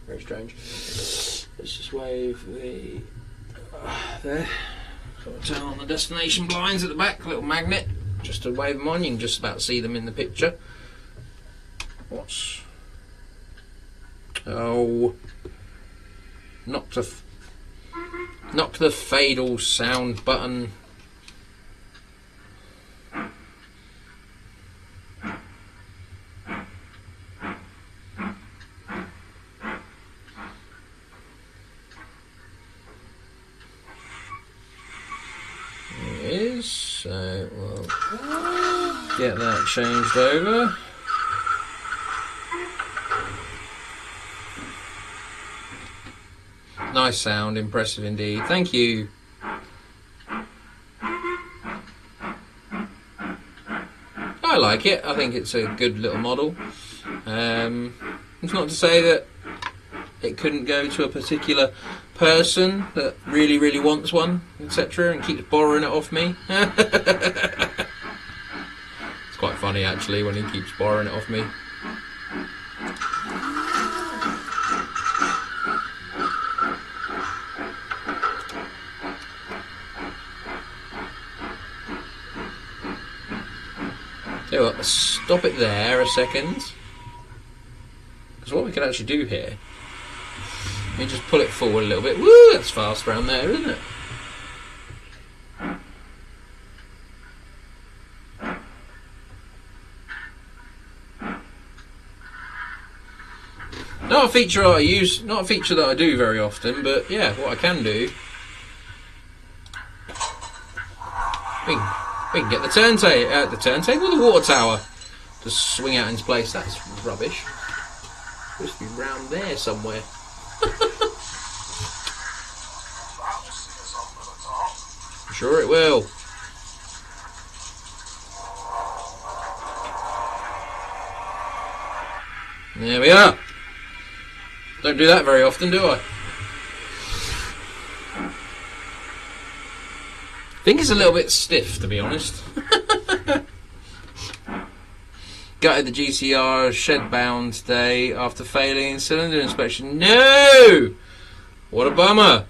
Very strange. Let's just wave the there. Got to turn on the destination blinds at the back, a little magnet, just to wave them on. You can just about see them in the picture. What's knock the fade all sound button. So we'll get that changed over. Nice sound, impressive indeed. Thank you. I like it. I think it's a good little model. It's not to say that it couldn't go to a particular person that really, really wants one, etc., and keeps borrowing it off me. It's quite funny actually when he keeps borrowing it off me. Tell you what, let's stop it there a second, because what we can actually do here, let me just pull it forward a little bit. Woo, that's fast around there, isn't it? Not a feature I use, not a feature that I do very often, but yeah, what I can do, we can get the turntable, the water tower, to swing out into place. That's rubbish. It's supposed to be round there somewhere. I'm sure it will. There we are. Don't do that very often, do I? I think it's a little bit stiff, to be honest. Gutted the GCR shed bound today after failing cylinder inspection. No! What a bummer.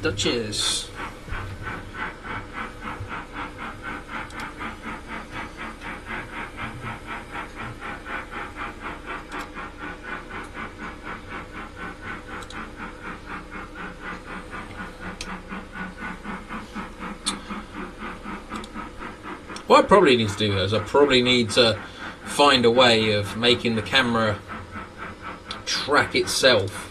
Duchess. What I probably need to do is I probably need to find a way of making the camera track itself.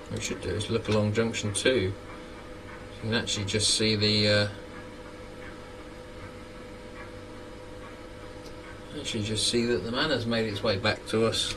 What we should do is look along junction 2. You can actually just see the that the man has made its way back to us.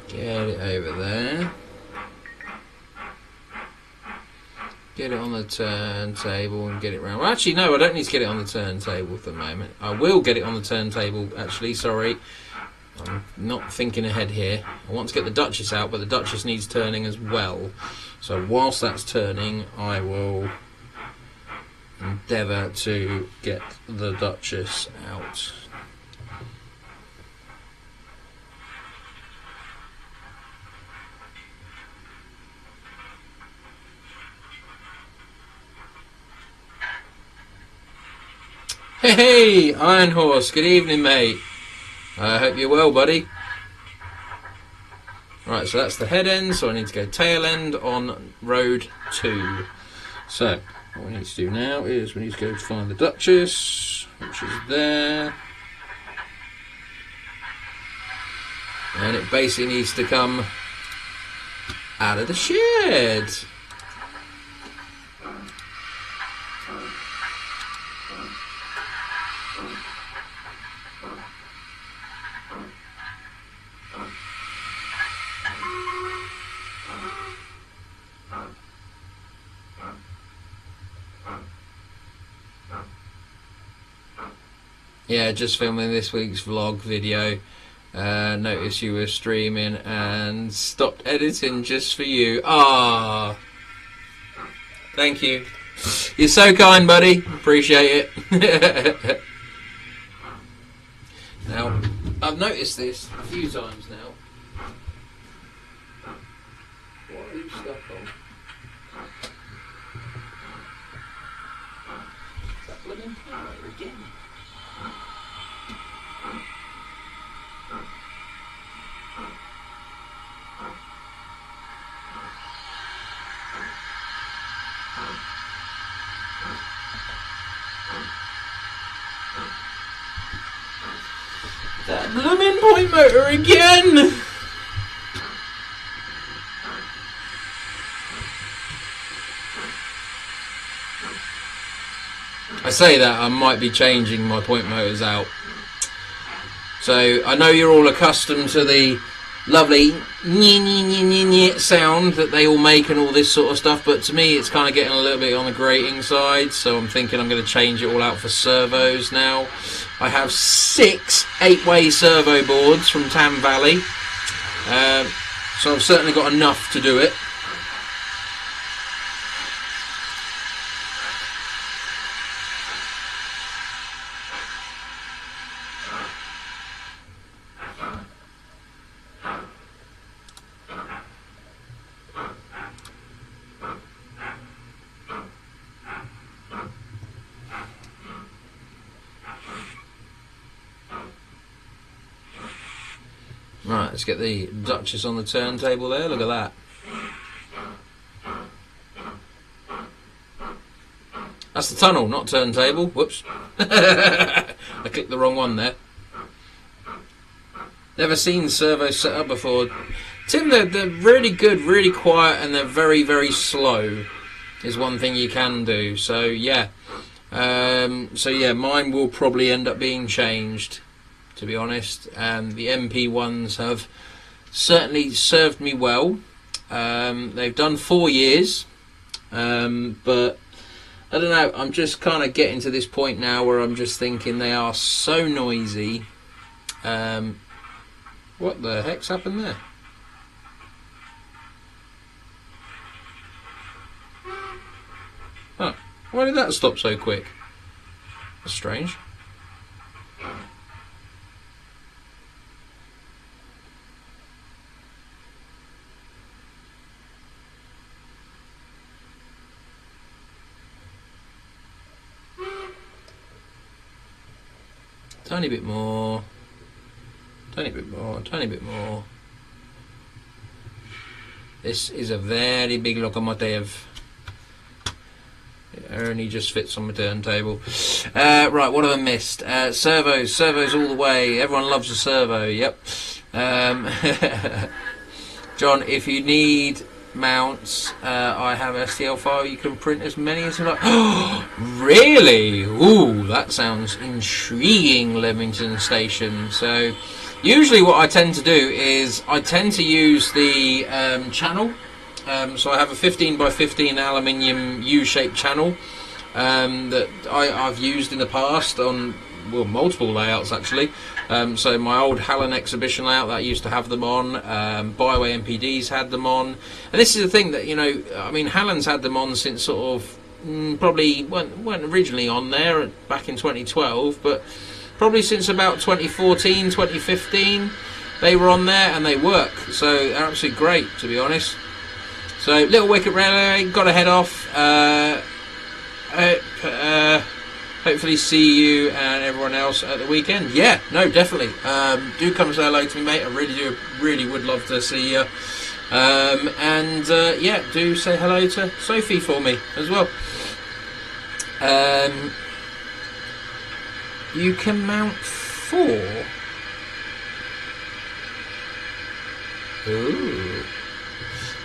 Get it over there. Get it on the turntable and get it round. Well, actually, no, I don't need to get it on the turntable for the moment. I will get it on the turntable, actually, sorry. I'm not thinking ahead here. I want to get the Duchess out, but the Duchess needs turning as well. So whilst that's turning, I will endeavour to get the Duchess out. Hey, Iron Horse, good evening, mate. I hope you're well, buddy. Right, so that's the head end, so I need to go tail end on road 2. So, what we need to do now is we need to go find the Duchess, which is there. And it basically needs to come out of the shed. Yeah, just filming this week's vlog video. Noticed you were streaming and stopped editing just for you. Ah, thank you. You're so kind, buddy. Appreciate it. Now, I've noticed this a few times now. What are you stuck on? Is that blooming camera again? That blooming point motor again! I say that I might be changing my point motors out. So I know you're all accustomed to the lovely sound that they all make and all this sort of stuff, but to me it's kind of getting a little bit on the grating side, so I'm thinking I'm going to change it all out for servos now. I have 6 8-way servo boards from Tam Valley, so I've certainly got enough to do it. Right, let's get the Duchess on the turntable there, look at that. That's the tunnel, not turntable, whoops. I clicked the wrong one there. Never seen servos set up before. Tim, they're really good, really quiet, and they're very, very slow, is one thing you can do, so yeah. Mine will probably end up being changed, to be honest. The MP ones have certainly served me well. They've done 4 years, but I don't know, I'm just kind of getting to this point now where I'm just thinking they are so noisy. What the heck's happened there? Huh, why did that stop so quick? That's strange. Tiny bit more. Tiny bit more. Tiny bit more. This is a very big locomotive. It only just fits on my turntable. Right, what have I missed? Servos. Servos all the way. Everyone loves a servo. Yep. John, if you need mounts. I have STL file. You can print as many as you like. Really? Ooh, that sounds intriguing, Leamington Station. So, usually what I tend to do is I tend to use the channel. So I have a 15 by 15 aluminium U-shaped channel that I've used in the past on multiple layouts actually. So my old Hallen exhibition layout that I used to have them on, Bioway MPDs had them on, and this is the thing that I mean Hallen's had them on since sort of probably weren't originally on there back in 2012, but probably since about 2014, 2015 they were on there and they work. So they're absolutely great, to be honest. So Little Wicket Railway, got to head off. Hopefully see you and everyone else at the weekend. Yeah, no, definitely. Do come say hello to me, mate. I really would love to see you. Yeah, do say hello to Sophie for me as well. You can mount 4. Ooh.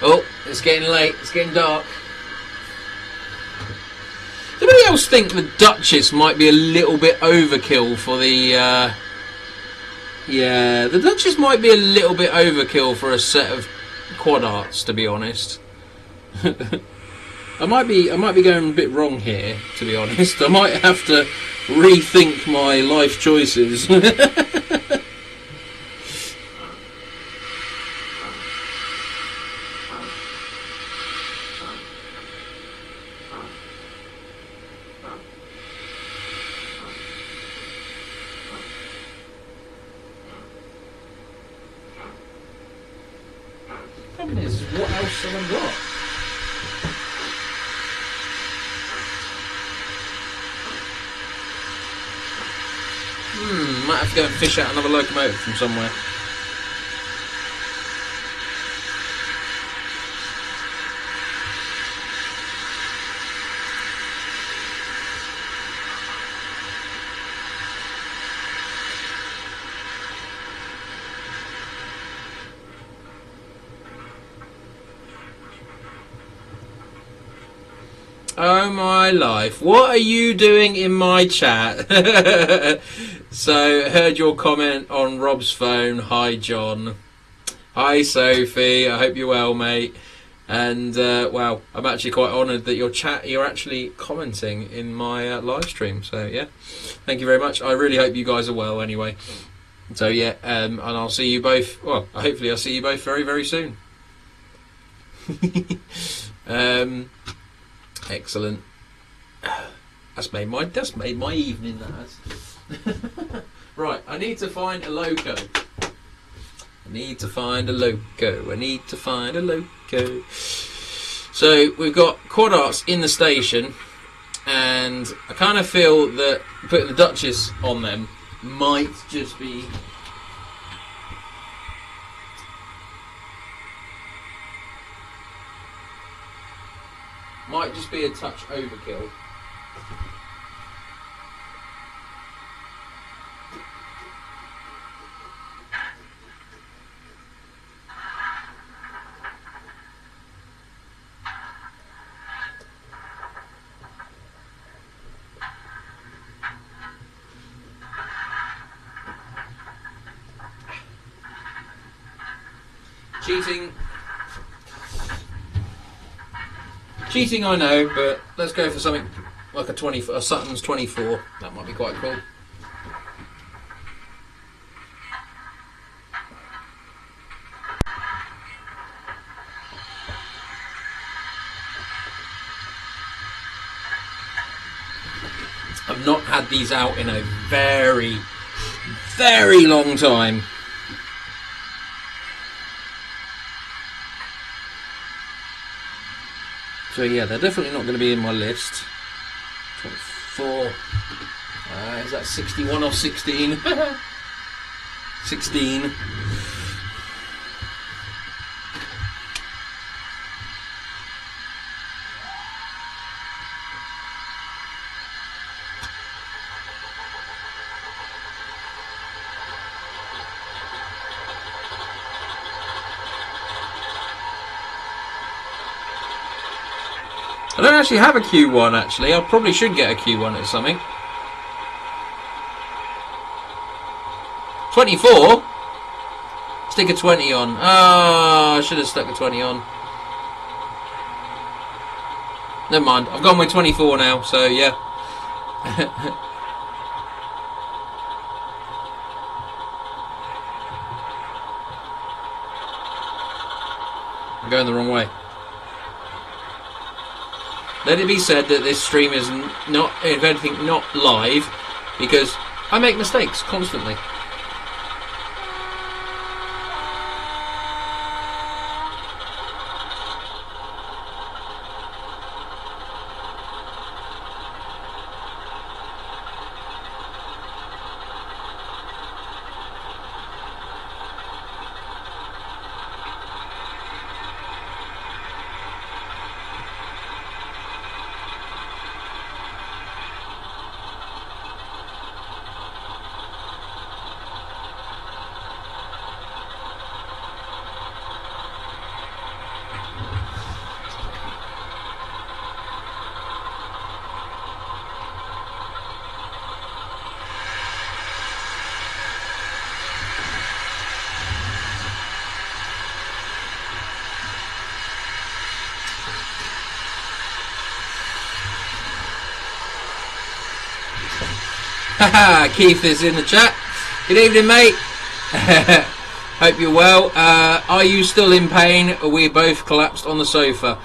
Oh, it's getting late. It's getting dark. Does anybody else think the Duchess might be a little bit overkill for the... Yeah, the Duchess might be a little bit overkill for a set of quad arts, to be honest. I might be going a bit wrong here, to be honest. I might have to rethink my life choices. What else have I got? Might have to go and fish out another locomotive from somewhere. Oh my life, what are you doing in my chat? So, heard your comment on Rob's phone. Hi John. Hi Sophie, I hope you're well, mate. And wow, I'm actually quite honoured that you're actually commenting in my live stream. So yeah, thank you very much. I really hope you guys are well anyway. So yeah, and I'll see you both, well, hopefully I'll see you both very, very soon. Excellent. That's made my evening, that has. Right, I need to find a loco. So we've got quad arts in the station, and I kind of feel that putting the Duchess on them might just be a touch overkill. Cheating, I know, but let's go for something like a Sutton's 24. That might be quite cool. I've not had these out in a very, very long time. So yeah, they're definitely not going to be in my list. 24. Is that 61 or 16? 16. I don't actually have a Q1, actually. I probably should get a Q1 at something. 24? Stick a 20 on. Oh, I should have stuck a 20 on. Never mind. I've gone with 24 now, so yeah. I'm going the wrong way. Let it be said that this stream is not, if anything, not live, because I make mistakes constantly. Keith is in the chat. Good evening, mate. Hope you're well. Are you still in pain? We both collapsed on the sofa.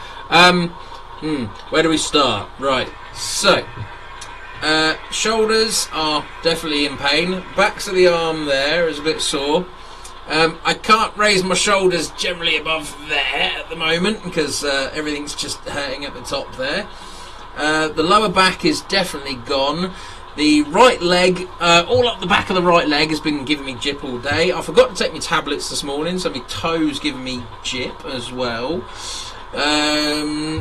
Where do we start? Right. So, shoulders are definitely in pain. Backs of the arm there is a bit sore. I can't raise my shoulders generally above there at the moment because everything's just hurting at the top there. The lower back is definitely gone. The right leg, all up the back of the right leg has been giving me jip all day. I forgot to take my tablets this morning, so my toes giving me jip as well.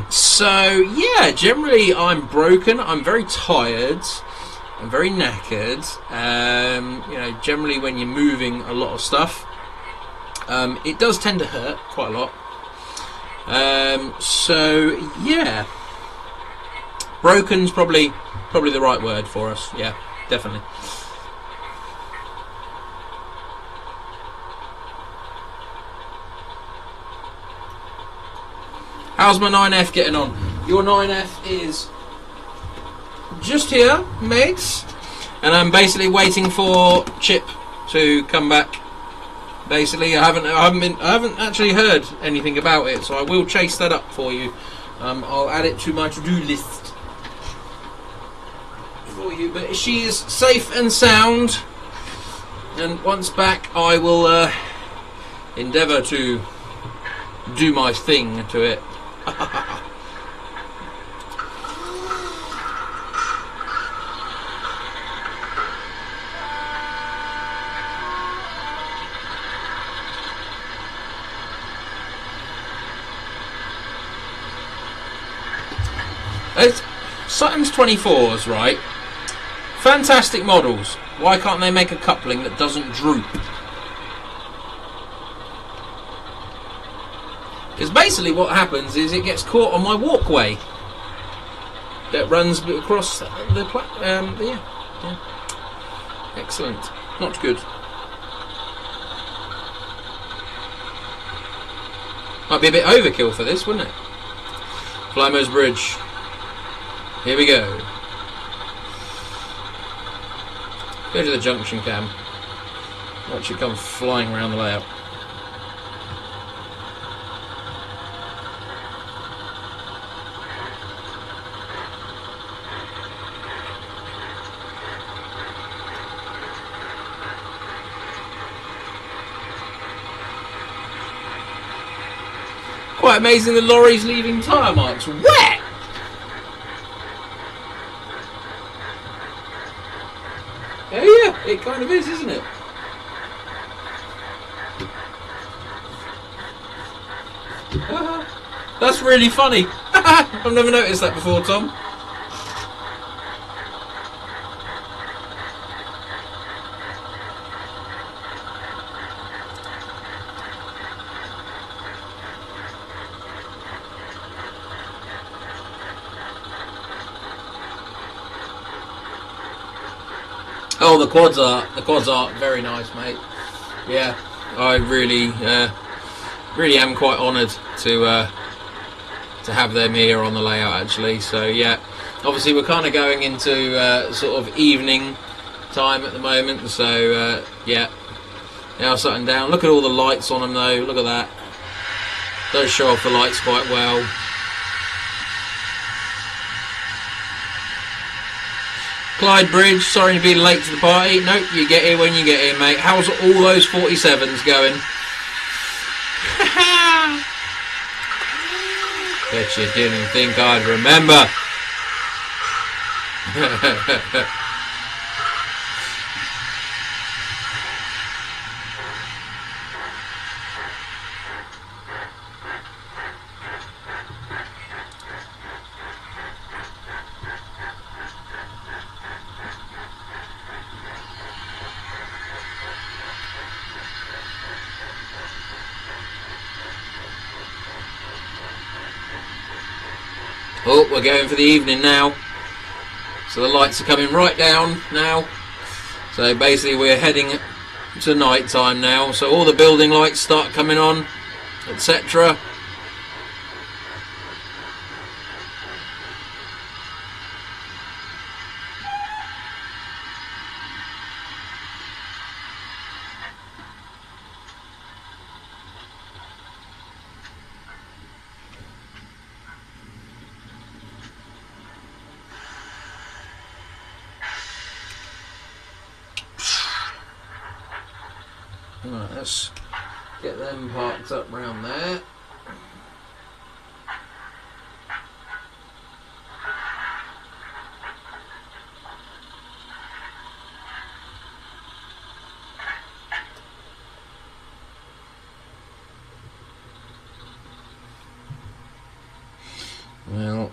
So, yeah, generally I'm broken. I'm very tired. I'm very knackered. You know, generally when you're moving a lot of stuff, it does tend to hurt quite a lot. So, yeah. Broken's probably the right word for us. Yeah, definitely. How's my 9F getting on? Your 9F is just here, mates, and I'm basically waiting for Chip to come back. Basically, I haven't actually heard anything about it, so I will chase that up for you. I'll add it to my to-do list. For you, but she is safe and sound, and once back I will endeavour to do my thing to it. Sutton's 24s, right? Fantastic models. Why can't they make a coupling that doesn't droop? Because basically what happens is it gets caught on my walkway that runs across the yeah. Excellent. Not good. Might be a bit overkill for this, wouldn't it? Flymo's Bridge. Here we go. Go to the junction cam. Watch it come flying around the layout. Quite amazing the lorry's leaving tyre marks wet! Oh yeah, it kind of is, isn't it? That's really funny. I've never noticed that before, Tom. Oh, the quads are very nice, mate. Yeah, I really am quite honoured to have them here on the layout, actually. So yeah, obviously we're kind of going into sort of evening time at the moment. So yeah, now starting down. Look at all the lights on them, though. Look at that. Does show off the lights quite well. Clyde Bridge, sorry to be late to the party. Nope, you get here when you get here, mate. How's all those 47s going? Bet you didn't think I'd remember. Oh, we're going for the evening now. So the lights are coming right down now. So basically we're heading to night time now. So all the building lights start coming on, etc. Right, let's get them parked up round there. Well,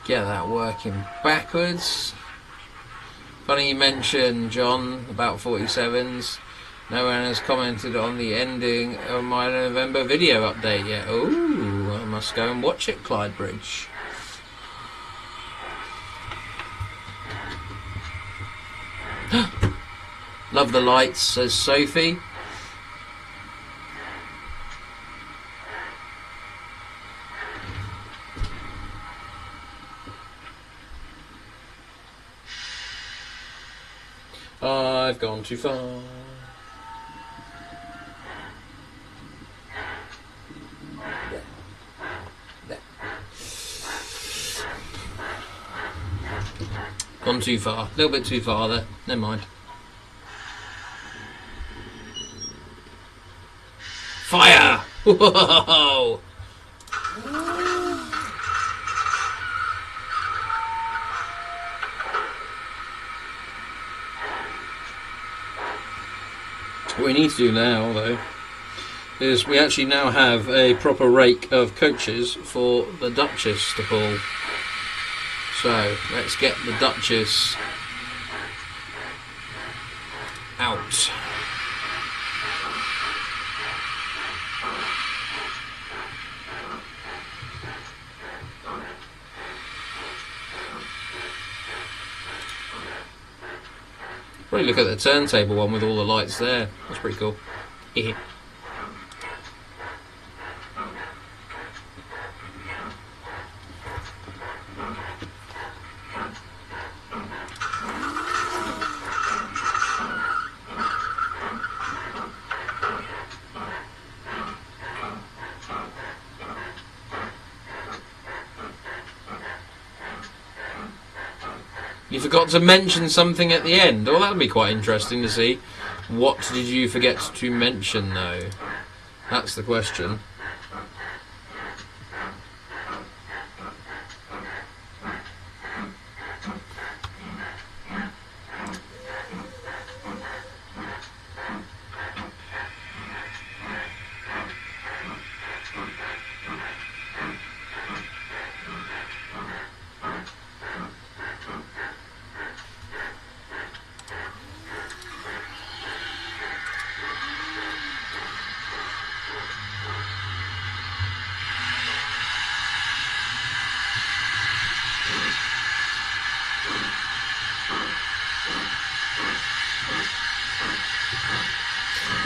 get that working backwards. Funny you mentioned, John, about 47s. No one has commented on the ending of my November video update yet. Ooh, I must go and watch it, Clyde Bridge. Love the lights, says Sophie. I've gone too far. Gone too far. A little bit too far there. Never mind. Fire! Whoa! What we need to do now, though, is we actually now have a proper rake of coaches for the Duchess to pull. So let's get the Duchess out. Probably look at the turntable one with all the lights there. That's pretty cool. You forgot to mention something at the end. Well, that would be quite interesting to see. What did you forget to mention, though? That's the question.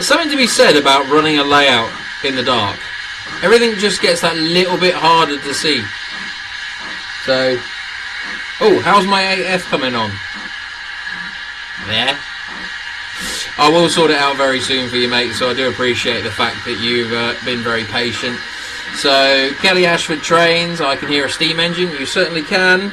There's something to be said about running a layout in the dark. Everything just gets that little bit harder to see. So, oh, how's my AF coming on? There. I will sort it out very soon for you, mate, so I do appreciate the fact that you've been very patient. So, Kelly Ashford trains, I can hear a steam engine, you certainly can.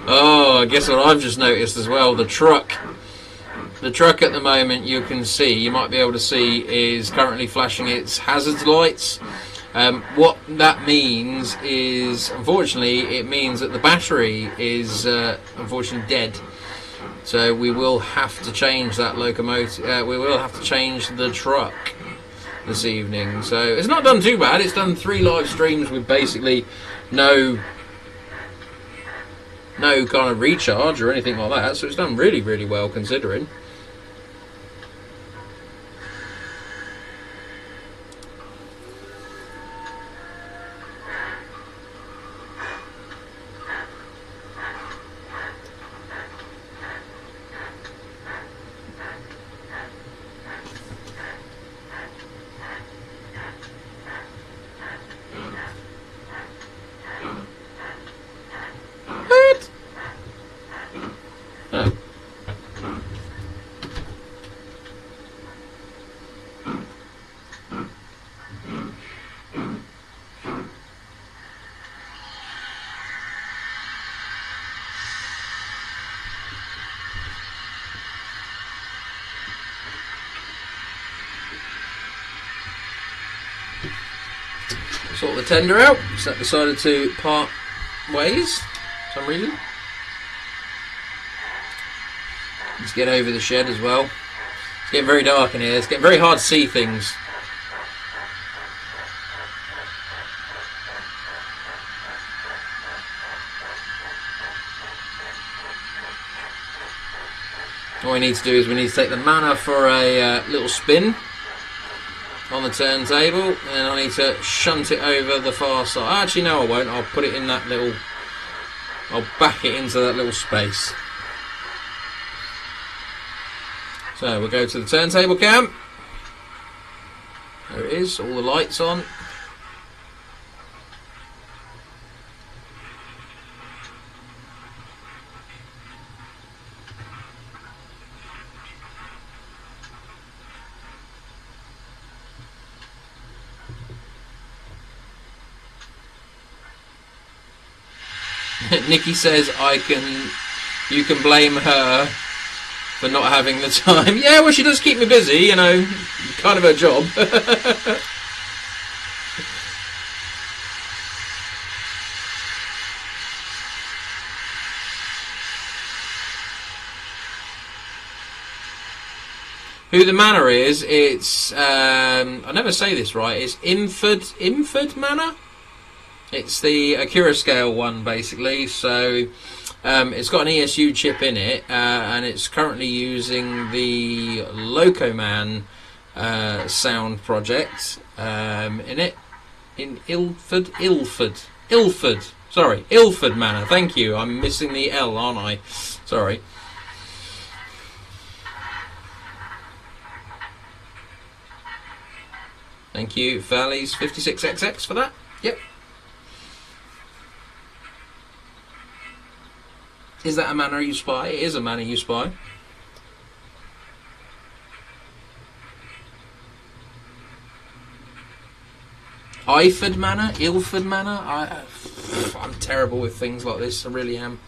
Oh, guess what I've just noticed as well? The truck at the moment, you might be able to see, is currently flashing its hazard lights. What that means is, unfortunately, it means that the battery is unfortunately dead. So we will have to change that locomotive. We will have to change the truck this evening. So it's not done too bad. It's done 3 live streams with basically no kind of recharge or anything like that. So it's done really, really well considering. Sort the tender out, so I decided to part ways for some reason. Let's get over the shed as well. It's getting very dark in here, it's getting very hard to see things. What we need to do is we need to take the mana for a little spin on the turntable, and I need to shunt it over the far side. Actually, no, I won't. I'll put it in that little. I'll back it into that little space. So we'll go to the turntable cam. There it is. All the lights on. Nikki says you can blame her for not having the time. Yeah, well, she does keep me busy, you know, kind of her job. Who the manor is, it's, I never say this right, it's Imford Manor? It's the Acura scale one, basically. So it's got an ESU chip in it, and it's currently using the Locoman sound project in it. In Ilford. Sorry, Ilford Manor. Thank you. I'm missing the L, aren't I? Sorry. Thank you, Valleys 56XX for that. Yep. Is that a manor you spy? It is a manor you spy. Iford Manor? Ilford Manor? I'm terrible with things like this, I really am.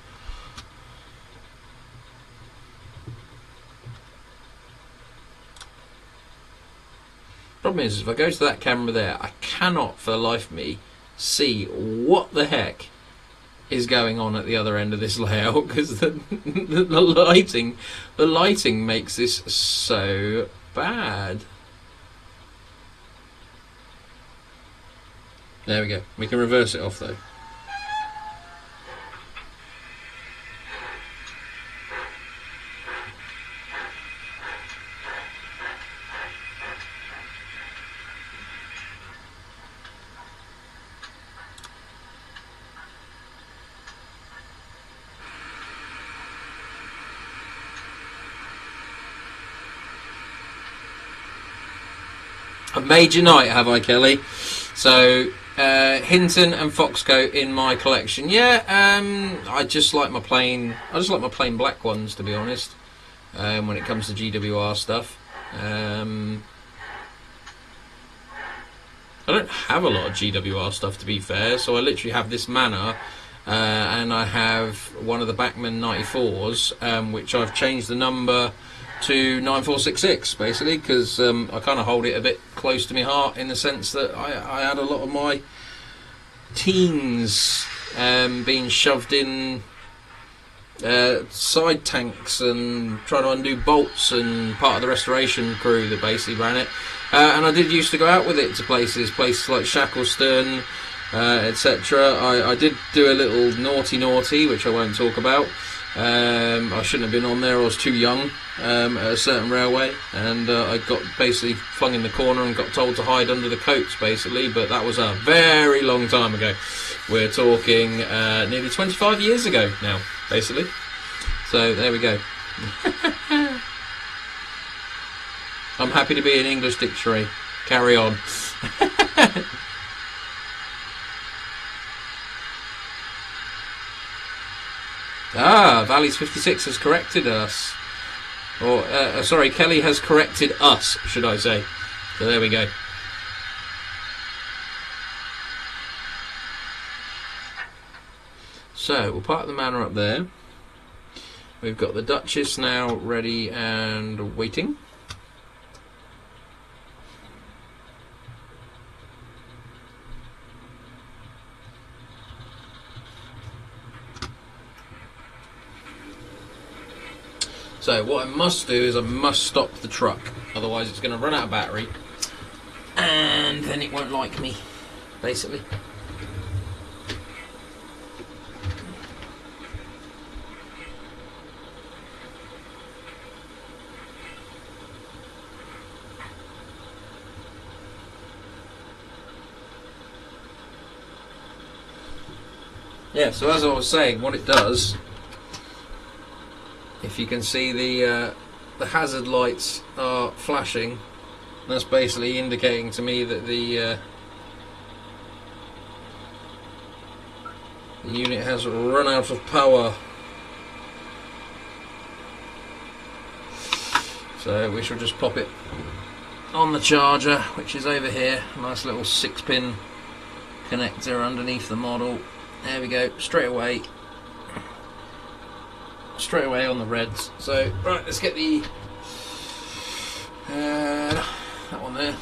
Problem is, if I go to that camera there, I cannot for the life of me see what the heck is going on at the other end of this layout, because the lighting makes this so bad. There we go. We can reverse it off though. A major night, have I, Kelly? So Hinton and Foxcoat in my collection. Yeah, I just like my plain black ones, to be honest. When it comes to GWR stuff, I don't have a lot of GWR stuff, to be fair. So I literally have this Manor, and I have one of the Bachmann 94s, which I've changed the number to 9466, basically, because I kind of hold it a bit close to my heart, in the sense that I had a lot of my teens being shoved in side tanks and trying to undo bolts, and part of the restoration crew that basically ran it. And I did used to go out with it to places like Shackleston, etc. I did do a little naughty, which I won't talk about. I shouldn't have been on there. I was too young at a certain railway, and I got basically flung in the corner and got told to hide under the coats, basically. But that was a very long time ago. We're talking nearly 25 years ago now, basically. So there we go. I'm happy to be an English dictionary. Carry on. Valleys 56 has corrected us. Or, sorry, Kelly has corrected us, should I say. So there we go. So, we'll park the Manor up there. We've got the Duchess now ready and waiting. So what I must do is I must stop the truck, otherwise it's going to run out of battery, and then it won't like me, basically. Yeah, so as I was saying, what it does, if you can see the hazard lights are flashing, that's basically indicating to me that the unit has run out of power. So we shall just pop it on the charger, which is over here. A nice little 6-pin connector underneath the model. There we go, straight away on the reds. So right, let's get the that one there.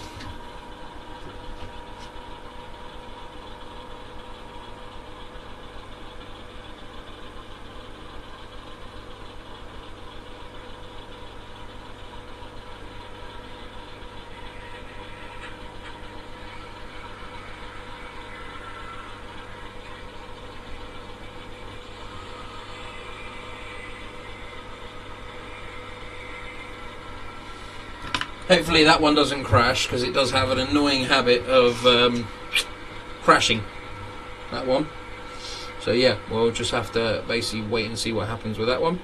Hopefully that one doesn't crash, because it does have an annoying habit of crashing, that one. So yeah, we'll just have to basically wait and see what happens with that one.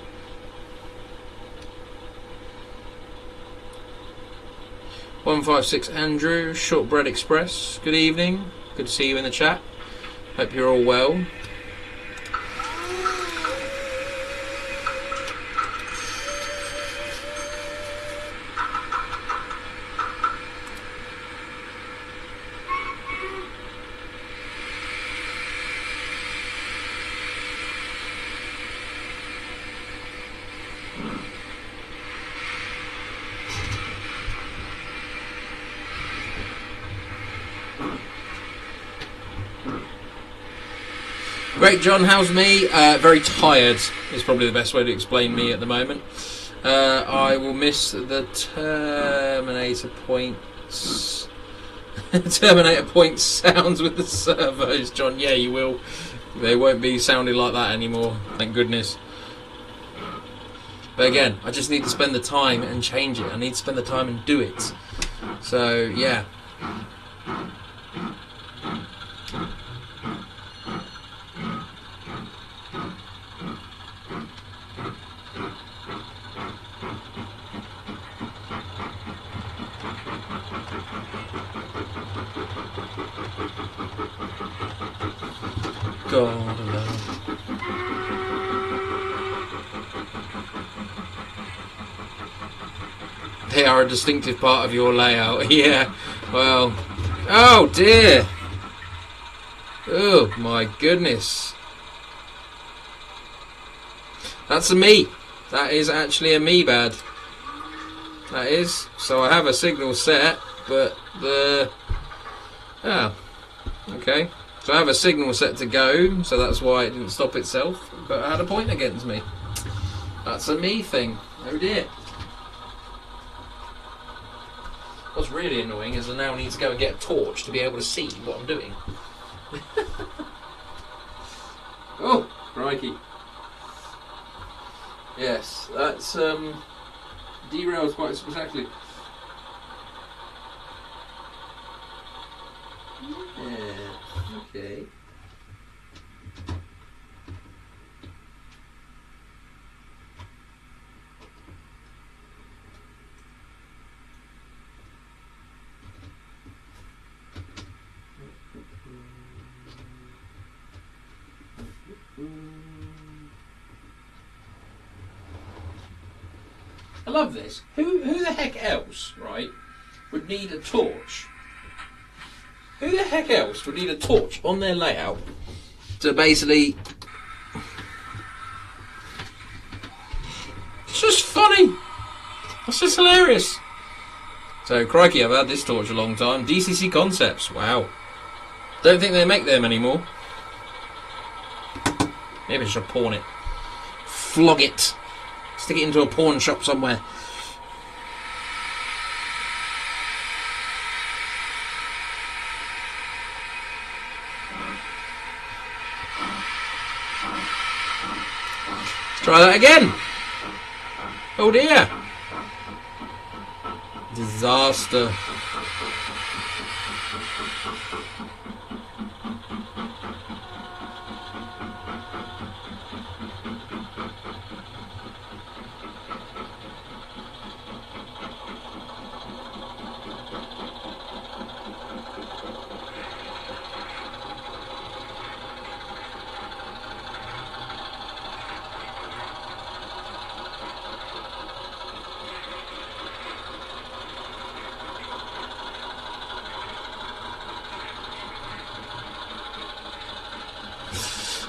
(156) Andrew, Shortbread Express, good evening. Good to see you in the chat. Hope you're all well. Great, John. How's me? Very tired is probably the best way to explain me at the moment. I will miss the Terminator points. Terminator points sounds with the servos, John. Yeah, you will. They won't be sounding like that anymore. Thank goodness. But again, I just need to spend the time and change it. I need to spend the time and do it. So yeah. God alone. They are a distinctive part of your layout. Yeah, well, oh dear. Oh my goodness. That's a me. That is actually a me bad. That is. So I have a signal set, but the... Oh, okay. So I have a signal set to go, so that's why it didn't stop itself, but it had a point against me. That's a me thing. Oh dear. What's really annoying is I now need to go and get a torch to be able to see what I'm doing. Oh, crikey. Yes, that's derails quite spectacularly. Yeah, okay. I love this. Who the heck else, right, would need a torch? Who the heck else would need a torch on their layout to basically... It's just funny. It's just hilarious. So, crikey, I've had this torch a long time. DCC Concepts, wow. Don't think they make them anymore. Maybe I should pawn it. Flog it. Stick it into a pawn shop somewhere. Let's try that again. Oh dear. Disaster.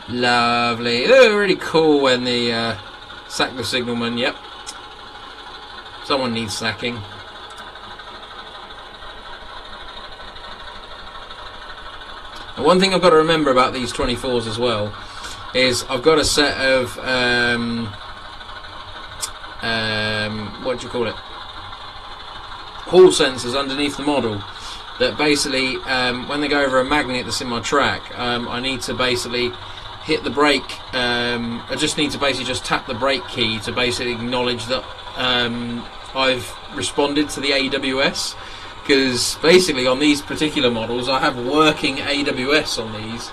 Lovely. They were really cool when the sack the signalman. Yep. Someone needs sacking. And one thing I've got to remember about these 24s as well is I've got a set of what do you call it? Hall sensors underneath the model. That basically, when they go over a magnet that's in my track, I need to basically hit the brake. I just need to basically just tap the brake key to basically acknowledge that I've responded to the AWS. Because basically on these particular models, I have working AWS on these,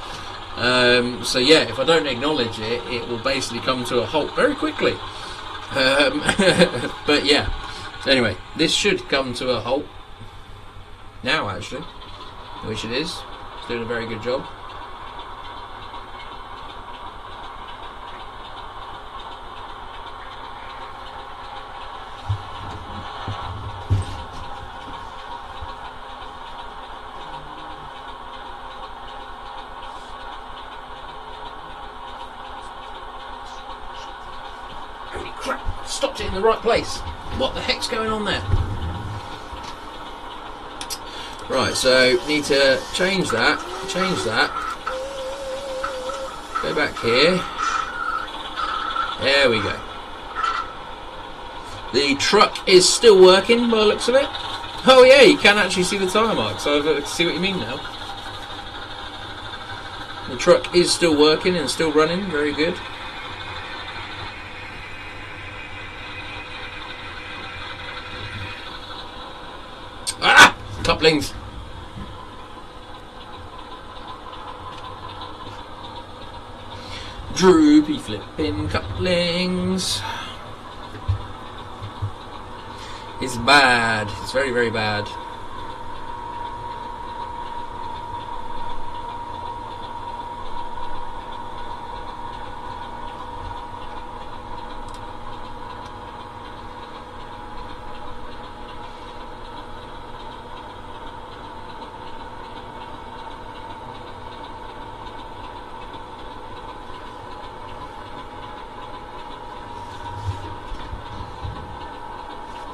So yeah, if I don't acknowledge it, it will basically come to a halt very quickly. But yeah, anyway, this should come to a halt now, actually, which it is. It's doing a very good job. Holy crap, stopped it in the right place. What the heck's going on there? Right, so need to change that. Go back here. There we go. The truck is still working by the looks of it. Oh yeah, you can actually see the tyre marks, so I see what you mean now. The truck is still working and still running, very good. Ah! Couplings! Droopy flipping couplings. It's bad. It's very, very bad.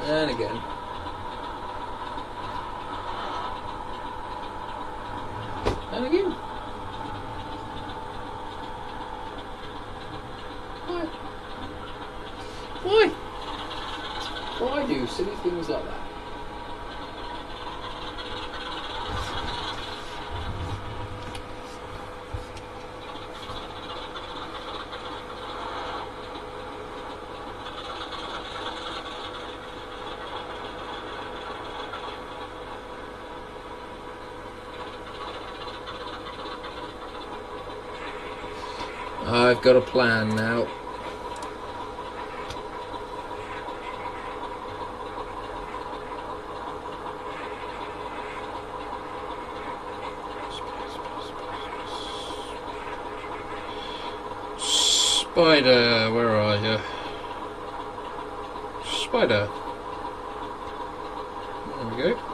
And again. And again. Why? Why? Why do silly things like that? I've got a plan now. Spider, where are you? Spider. There we go.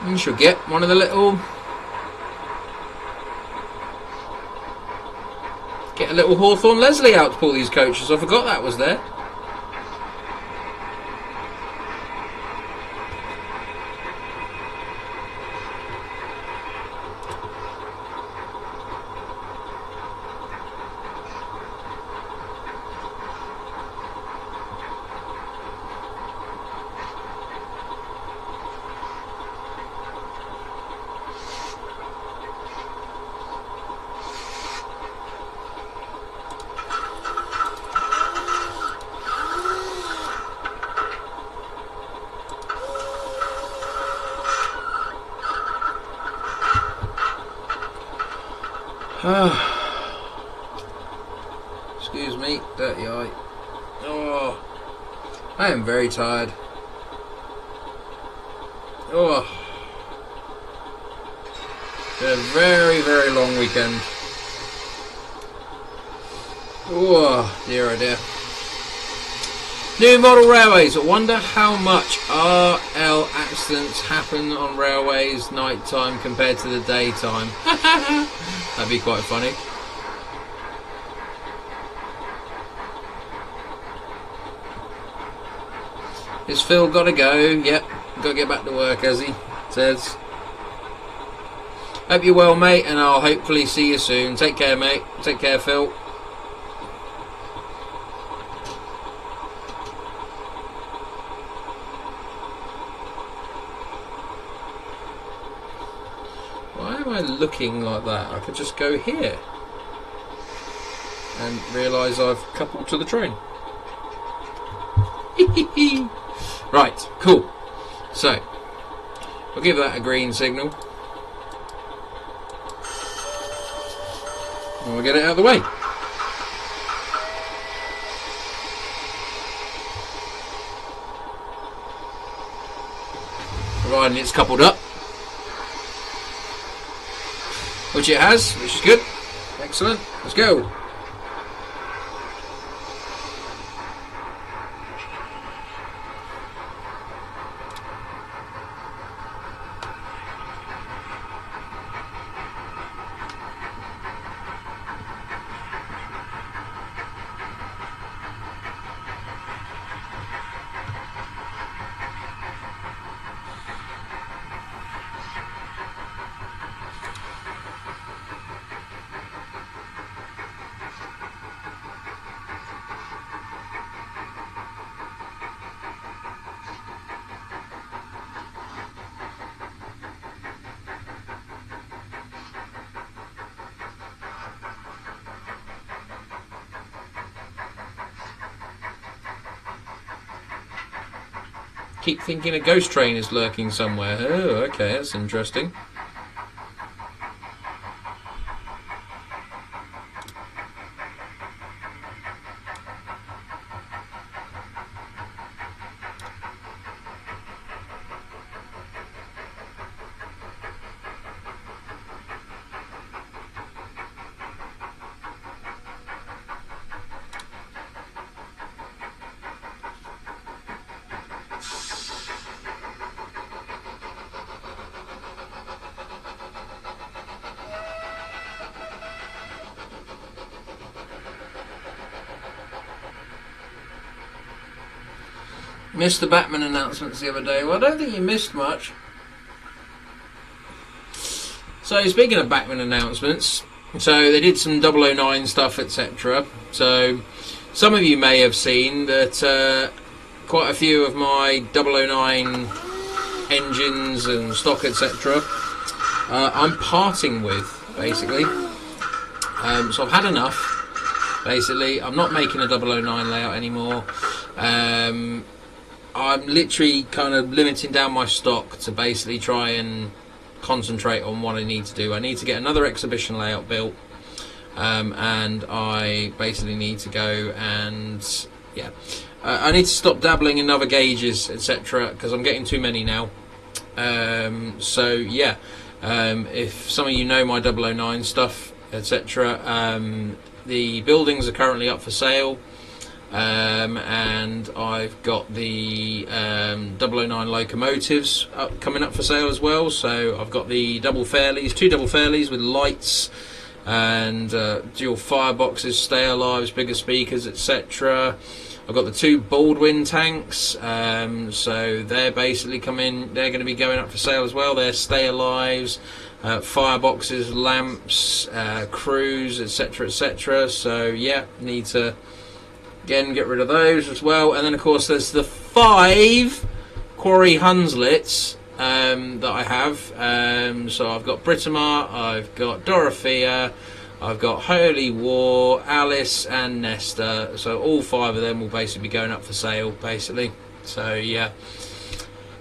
You should get one of the little... Get a little Hawthorne Leslie out to pull these coaches. I forgot that was there. Excuse me, dirty eye. Oh, I am very tired. Oh, been a very, very long weekend. Oh, dear, oh dear. New model railways. I wonder how much RL accidents happen on railways night time compared to the daytime. That'd be quite funny. Is Phil got to go? Yep, got to get back to work, as he says. Hope you're well, mate, and I'll hopefully see you soon. Take care, mate. Take care, Phil. I looking like that? I could just go here and realise I've coupled to the train. Right, cool. So, we'll give that a green signal. And we'll get it out of the way. Providing it's coupled up. Which it has, which is good. Excellent. Let's go. Keep thinking a ghost train is lurking somewhere. Oh, okay, that's interesting. Missed the Batman announcements the other day. Well, I don't think you missed much. So, speaking of Batman announcements, so they did some 009 stuff, etc. So, some of you may have seen that quite a few of my 009 engines and stock, etc. I'm parting with, basically. So I've had enough. Basically, I'm not making a 009 layout anymore. I'm literally kind of limiting down my stock to basically try and concentrate on what I need to do. I need to get another exhibition layout built, and I basically need to go and I need to stop dabbling in other gauges, etc., because I'm getting too many now. So yeah, if some of you know my 009 stuff, etc., the buildings are currently up for sale. And I've got the 009 locomotives coming up for sale as well. So I've got the double Fairleys, 2 double Fairleys with lights and dual fireboxes, stay alives, bigger speakers, etc. I've got the 2 Baldwin tanks, so they're basically coming. They're going to be going up for sale as well. They're stay alives, fireboxes, lamps, crews, etc., etc. So yeah, need to again get rid of those as well. And then of course there's the 5 Quarry Hunslets that I have. So I've got Britomart, I've got Dorothea, I've got Holy War, Alice and Nesta. So all 5 of them will basically be going up for sale basically. So yeah,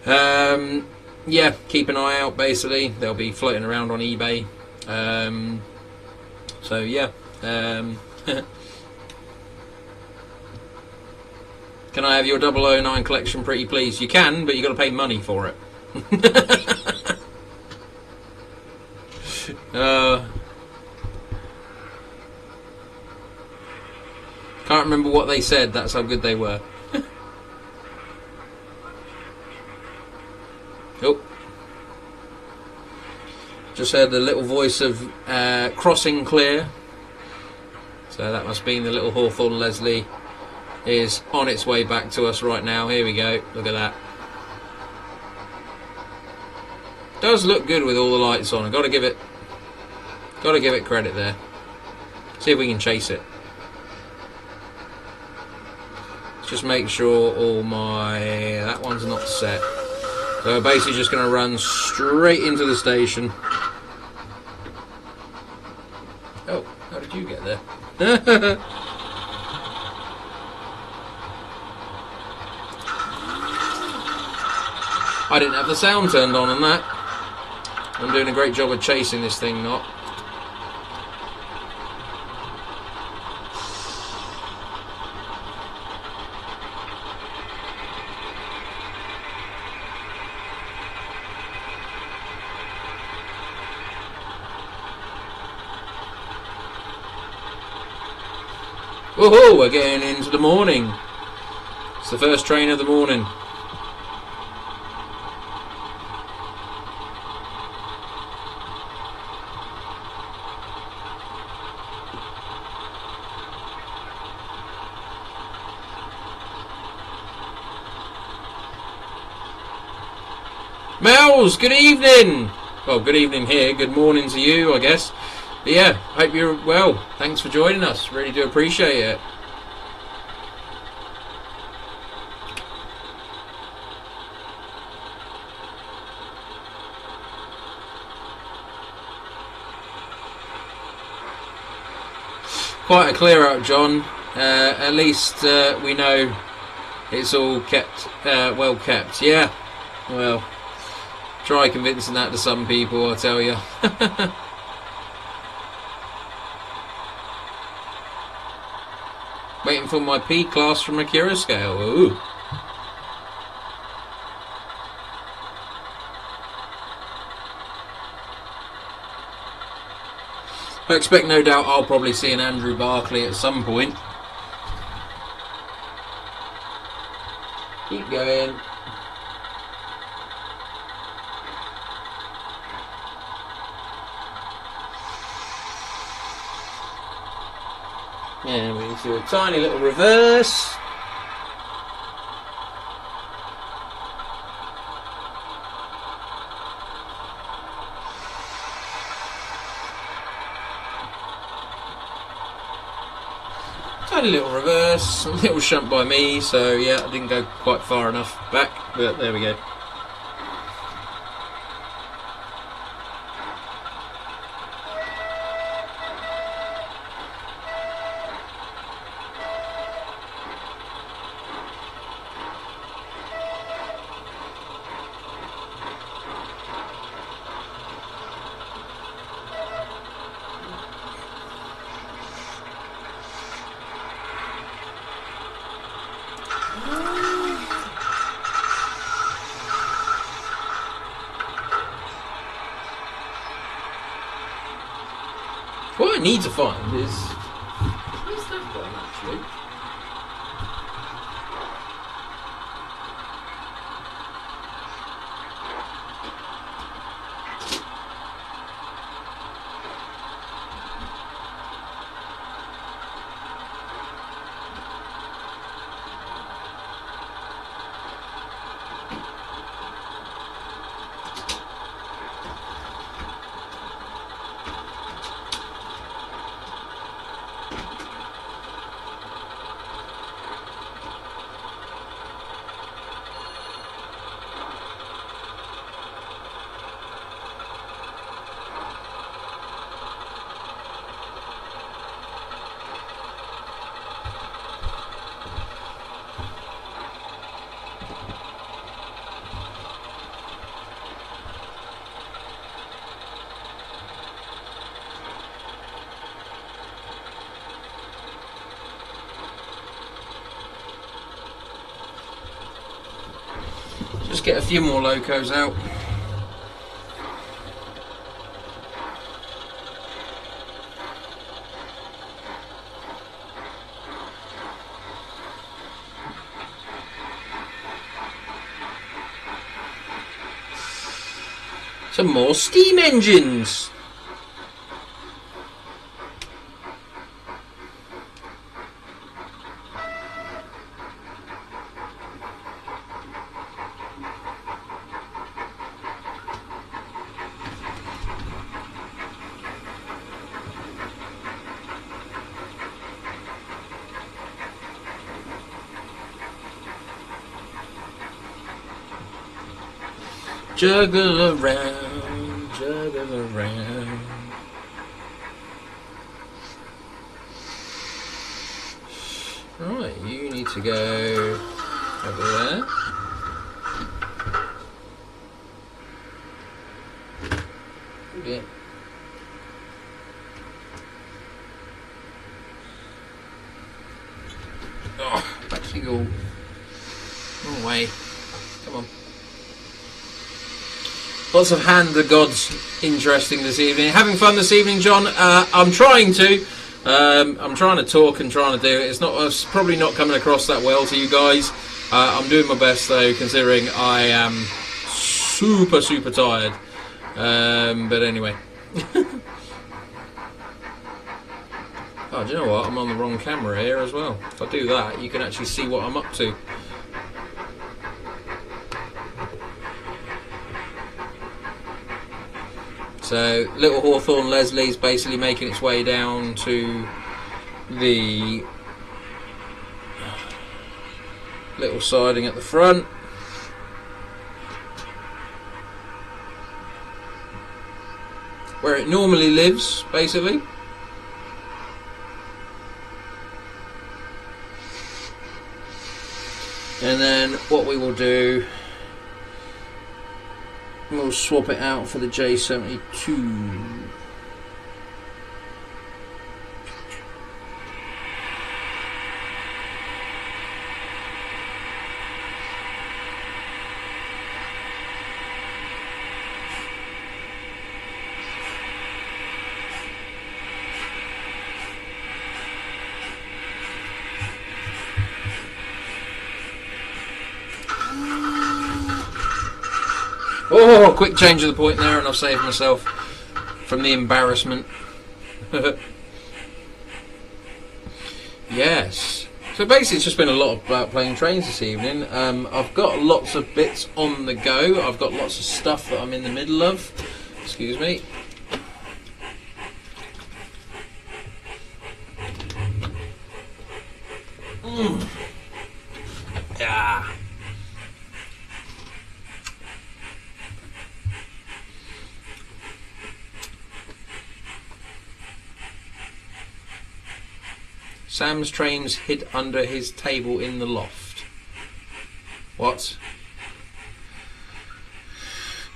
yeah, keep an eye out basically. They'll be floating around on eBay. So yeah. Can I have your 009 collection, pretty please? You can, but you've got to pay money for it. Can't remember what they said, that's how good they were. Oh. Just heard the little voice of Crossing Clear. So that must be the little Hawthorne Leslie is on its way back to us right now. Here we go, look at that. Does look good with all the lights on. I've got to give it credit there. See if we can chase it. Let's just make sure all my that one's not set. So we're basically just going to run straight into the station. I didn't have the sound turned on that. I'm doing a great job of chasing this thing, not. Woohoo, we're getting into the morning. It's the first train of the morning. Mel's, good evening! Well, good evening here, good morning to you, I guess. But yeah, hope you're well. Thanks for joining us, really do appreciate it. Quite a clear out, John. At least we know it's all kept, well kept. Yeah, well, try convincing that to some people, I tell you. Waiting for my P class from Akira scale. Ooh. I expect, no doubt, I'll probably see an Andrew Barkley at some point. Keep going. And we do a tiny little reverse. Tiny little reverse, a little shunt by me, so yeah, I didn't go quite far enough back, but there we go. What I need to find is... where's that gone, actually? Just get a few more locos out. Some more steam engines. Juggle around, juggle around. to go over there. Yeah. Oh, actually go wrong way. Come on. Lots of Hand of Gods interesting this evening. Having fun this evening, John? I'm trying to. I'm trying to talk and trying to do it. It's probably not coming across that well to you guys. I'm doing my best though, considering I am super tired. But anyway. Oh, do you know what? I'm on the wrong camera here as well. If I do that, you can actually see what I'm up to. So, Little Hawthorne Leslie's basically making its way down to the little siding at the front. Where it normally lives, basically. And then what we will do, we'll swap it out for the J72. Oh, quick change of the point there, and I've saved myself from the embarrassment. Yes. So basically it's just been a lot about playing trains this evening. I've got lots of bits on the go. I've got lots of stuff that I'm in the middle of. Excuse me. Yeah. Sam's trains hid under his table in the loft. What?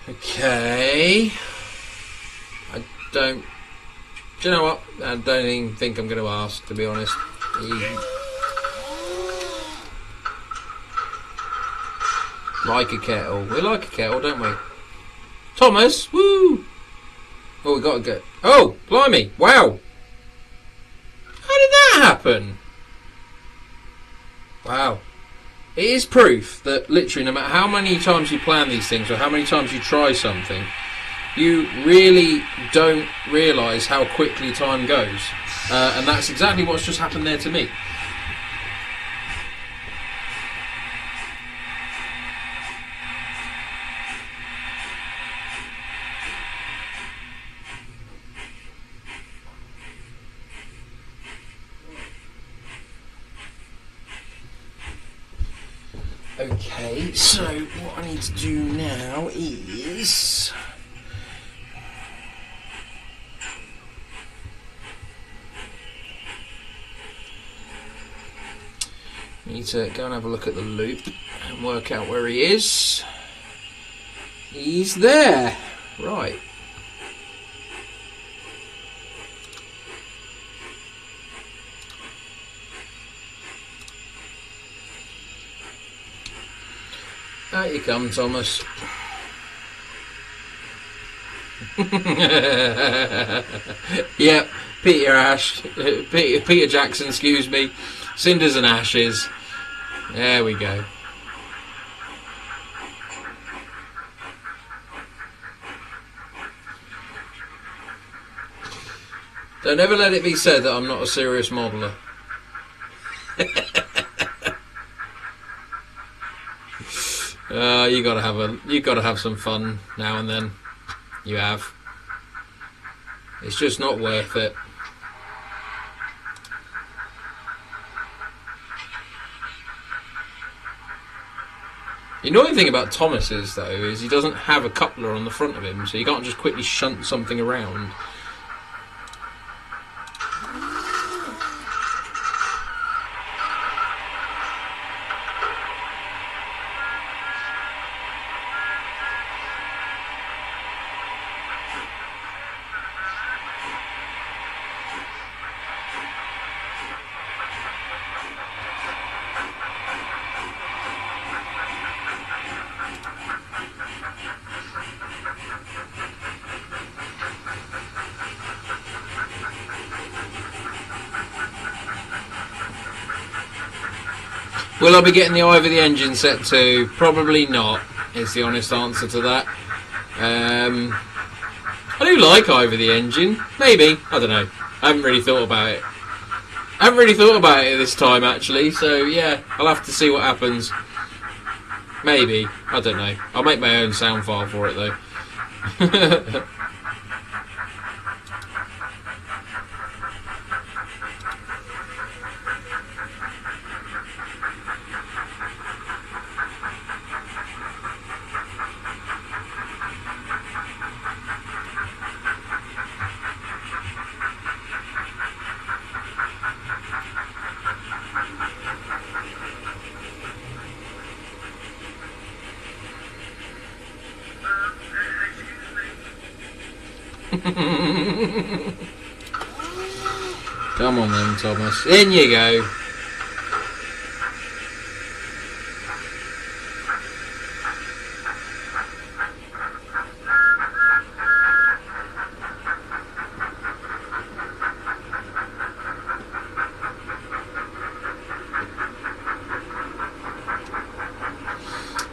Okay. I don't... Do you know what? I don't even think I'm going to ask, to be honest. Like a kettle. We like a kettle, don't we? Thomas! Woo! Oh, we got to go. Oh, blimey! Wow! How did that happen? Wow. It is proof that literally no matter how many times you plan these things or how many times you try something, you really don't realise how quickly time goes. And that's exactly what's just happened there to me. Okay, so what I need to do now is I need to go and have a look at the loop and work out where he is. He's there, right. Out you come, Thomas. Yep, Peter Jackson, excuse me. Cinders and ashes. There we go. Don't ever let it be said that I'm not a serious modeller. You gotta have some fun now and then. You have. It's just not worth it. The annoying thing about Thomas is, though, is he doesn't have a coupler on the front of him, so you can't just quickly shunt something around. Will I be getting the Ivor the Engine set too? Probably not, is the honest answer to that. I do like Ivor the Engine. Maybe. I don't know. I haven't really thought about it. This time, actually. So, yeah, I'll have to see what happens. Maybe. I don't know. I'll make my own sound file for it, though. Come on then, Thomas. In you go.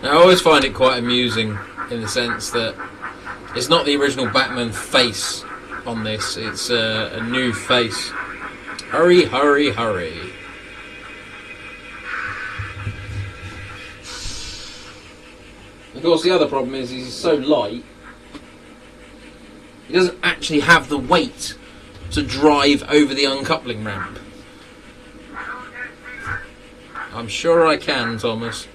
I always find it quite amusing in the sense that it's not the original Batman face on this, it's a new face. Hurry, hurry, hurry. Of course, the other problem is he's so light, he doesn't actually have the weight to drive over the uncoupling ramp. I'm sure I can, Thomas.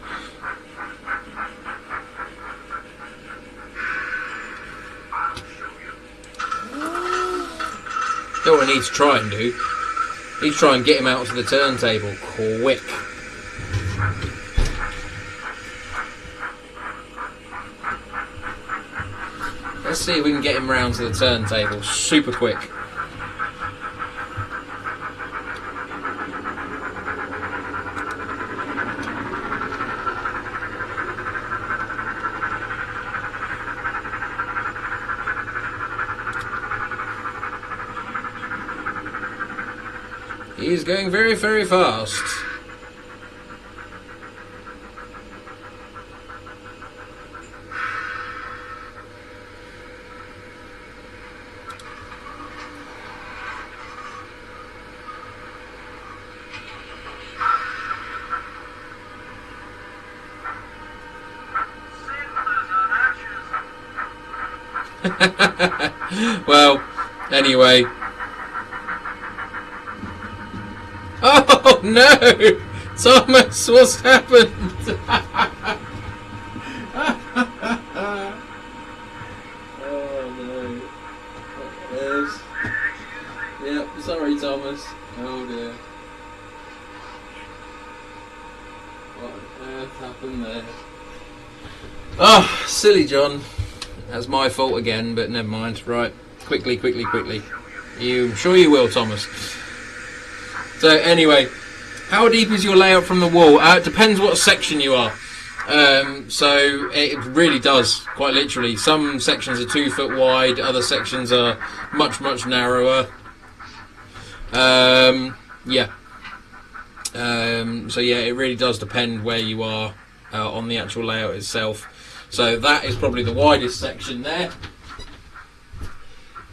What I need to try and do is try and get him out to the turntable quick. Let's see if we can get him round to the turntable super quick. He's going very, very fast. Well, anyway. Oh no! Thomas, what's happened? Oh no. There's... Yep, sorry Thomas. Oh dear. What on earth happened there? Oh, silly John. That's my fault again, but never mind. Right, quickly. I'm sure you will, Thomas. So anyway, how deep is your layout from the wall? It depends what section you are. So it really does, quite literally. Some sections are 2 foot wide, other sections are much narrower. Yeah. So yeah, it really does depend where you are on the actual layout itself. So that is probably the widest section there.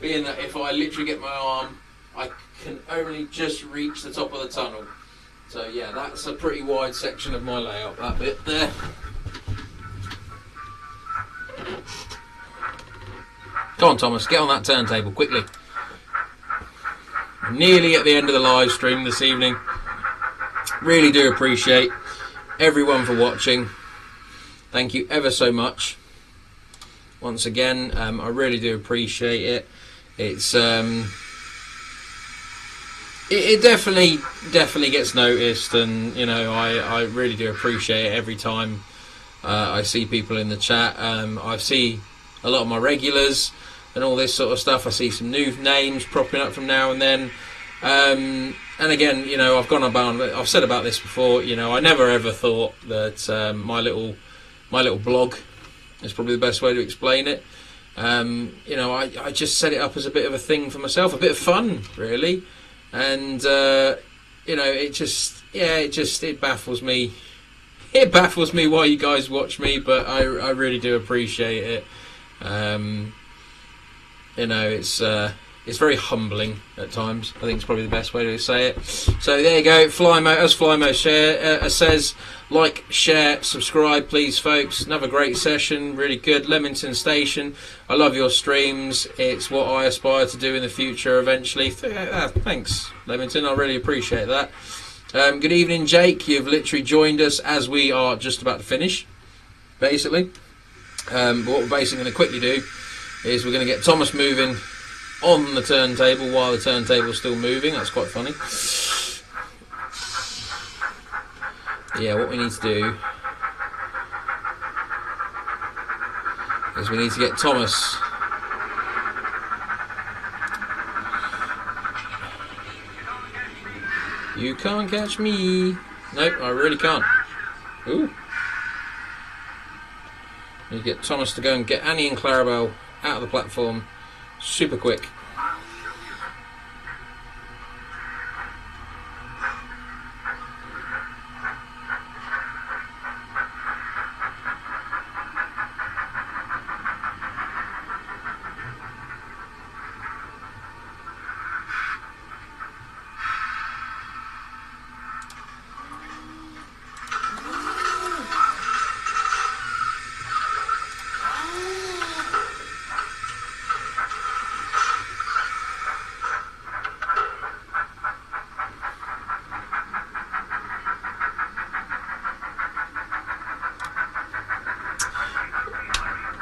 Being that if I literally get my arm, I can only just reach the top of the tunnel. So yeah, that's a pretty wide section of my layout, that bit there. Come on Thomas, get on that turntable quickly. I'm nearly at the end of the live stream this evening. Really do appreciate everyone for watching. Thank you ever so much. Once again, I really do appreciate it. It's it definitely gets noticed, and you know I really do appreciate it every time I see people in the chat. I see a lot of my regulars and all this sort of stuff. I see some new names propping up from now and then. And again, you know, I've said about this before. You know, I never ever thought that my little blog is probably the best way to explain it. You know, I just set it up as a bit of a thing for myself, a bit of fun, really. And you know, it just yeah, it baffles me. It baffles me why you guys watch me, but I really do appreciate it. It's very humbling at times. I think it's probably the best way to say it. So there you go. Flymo says, like, share, subscribe, please, folks. Another great session, really good. Leamington Station, I love your streams. It's what I aspire to do in the future eventually. Thanks, Leamington. I really appreciate that. Good evening, Jake. You've literally joined us as we are just about to finish, basically. But what we're basically going to quickly do is we're going to get Thomas moving on the turntable while the turntable's still moving. That's quite funny. Yeah, what we need to do is we need to get Thomas. You can't catch me. Nope, I really can't. Ooh. You get Thomas to go and get Annie and Clarabelle out of the platform super quick.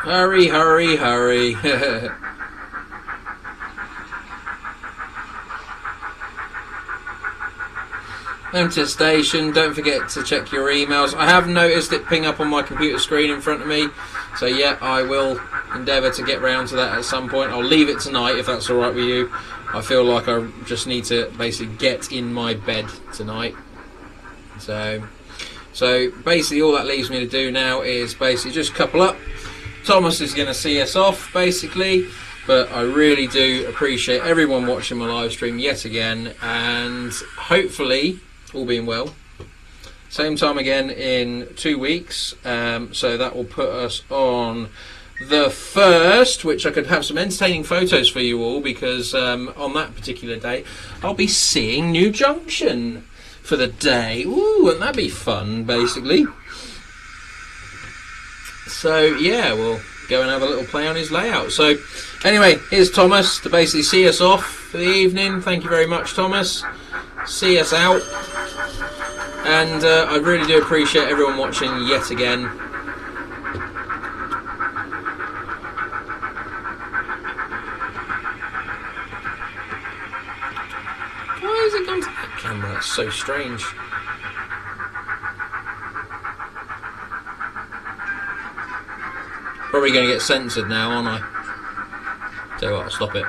Hurry, hurry, hurry. Enter station, don't forget to check your emails. I have noticed it ping up on my computer screen in front of me. So yeah, I will endeavour to get round to that at some point. I'll leave it tonight if that's alright with you. I feel like I just need to basically get in my bed tonight. So basically all that leaves me to do now is basically just couple up. Thomas is going to see us off, basically, but I really do appreciate everyone watching my live stream yet again, and hopefully, all being well, same time again in 2 weeks, so that will put us on the 1st, which I could have some entertaining photos for you all, because on that particular day, I'll be seeing New Junction for the day. Ooh, wouldn't that be fun, basically? So yeah, we'll go and have a little play on his layout. So anyway, here's Thomas to basically see us off for the evening. Thank you very much, Thomas. See us out. And I really do appreciate everyone watching yet again. Why has it gone to that camera? That's so strange. Probably going to get censored now, aren't I? Tell you what, I'll stop it.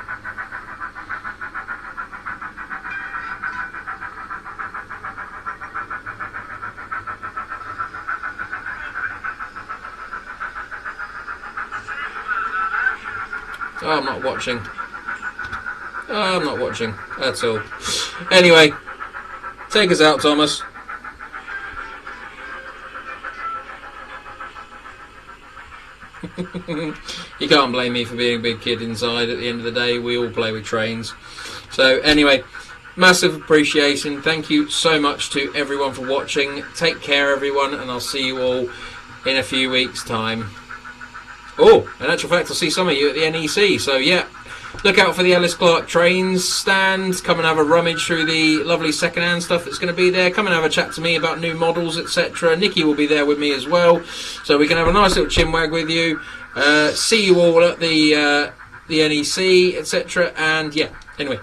Oh, I'm not watching. Oh, I'm not watching. That's all. Anyway, take us out, Thomas. You can't blame me for being a big kid inside. At the end of the day, we all play with trains. So anyway, massive appreciation. Thank you so much to everyone for watching. Take care, everyone, and I'll see you all in a few weeks' time. Oh, in actual fact, I'll see some of you at the NEC. So yeah, look out for the Ellis Clark trains stand. Come and have a rummage through the lovely second-hand stuff that's going to be there. Come and have a chat to me about new models, etc. Nikki will be there with me as well, so we can have a nice little chinwag with you. See you all at the NEC, etc. And yeah, anyway.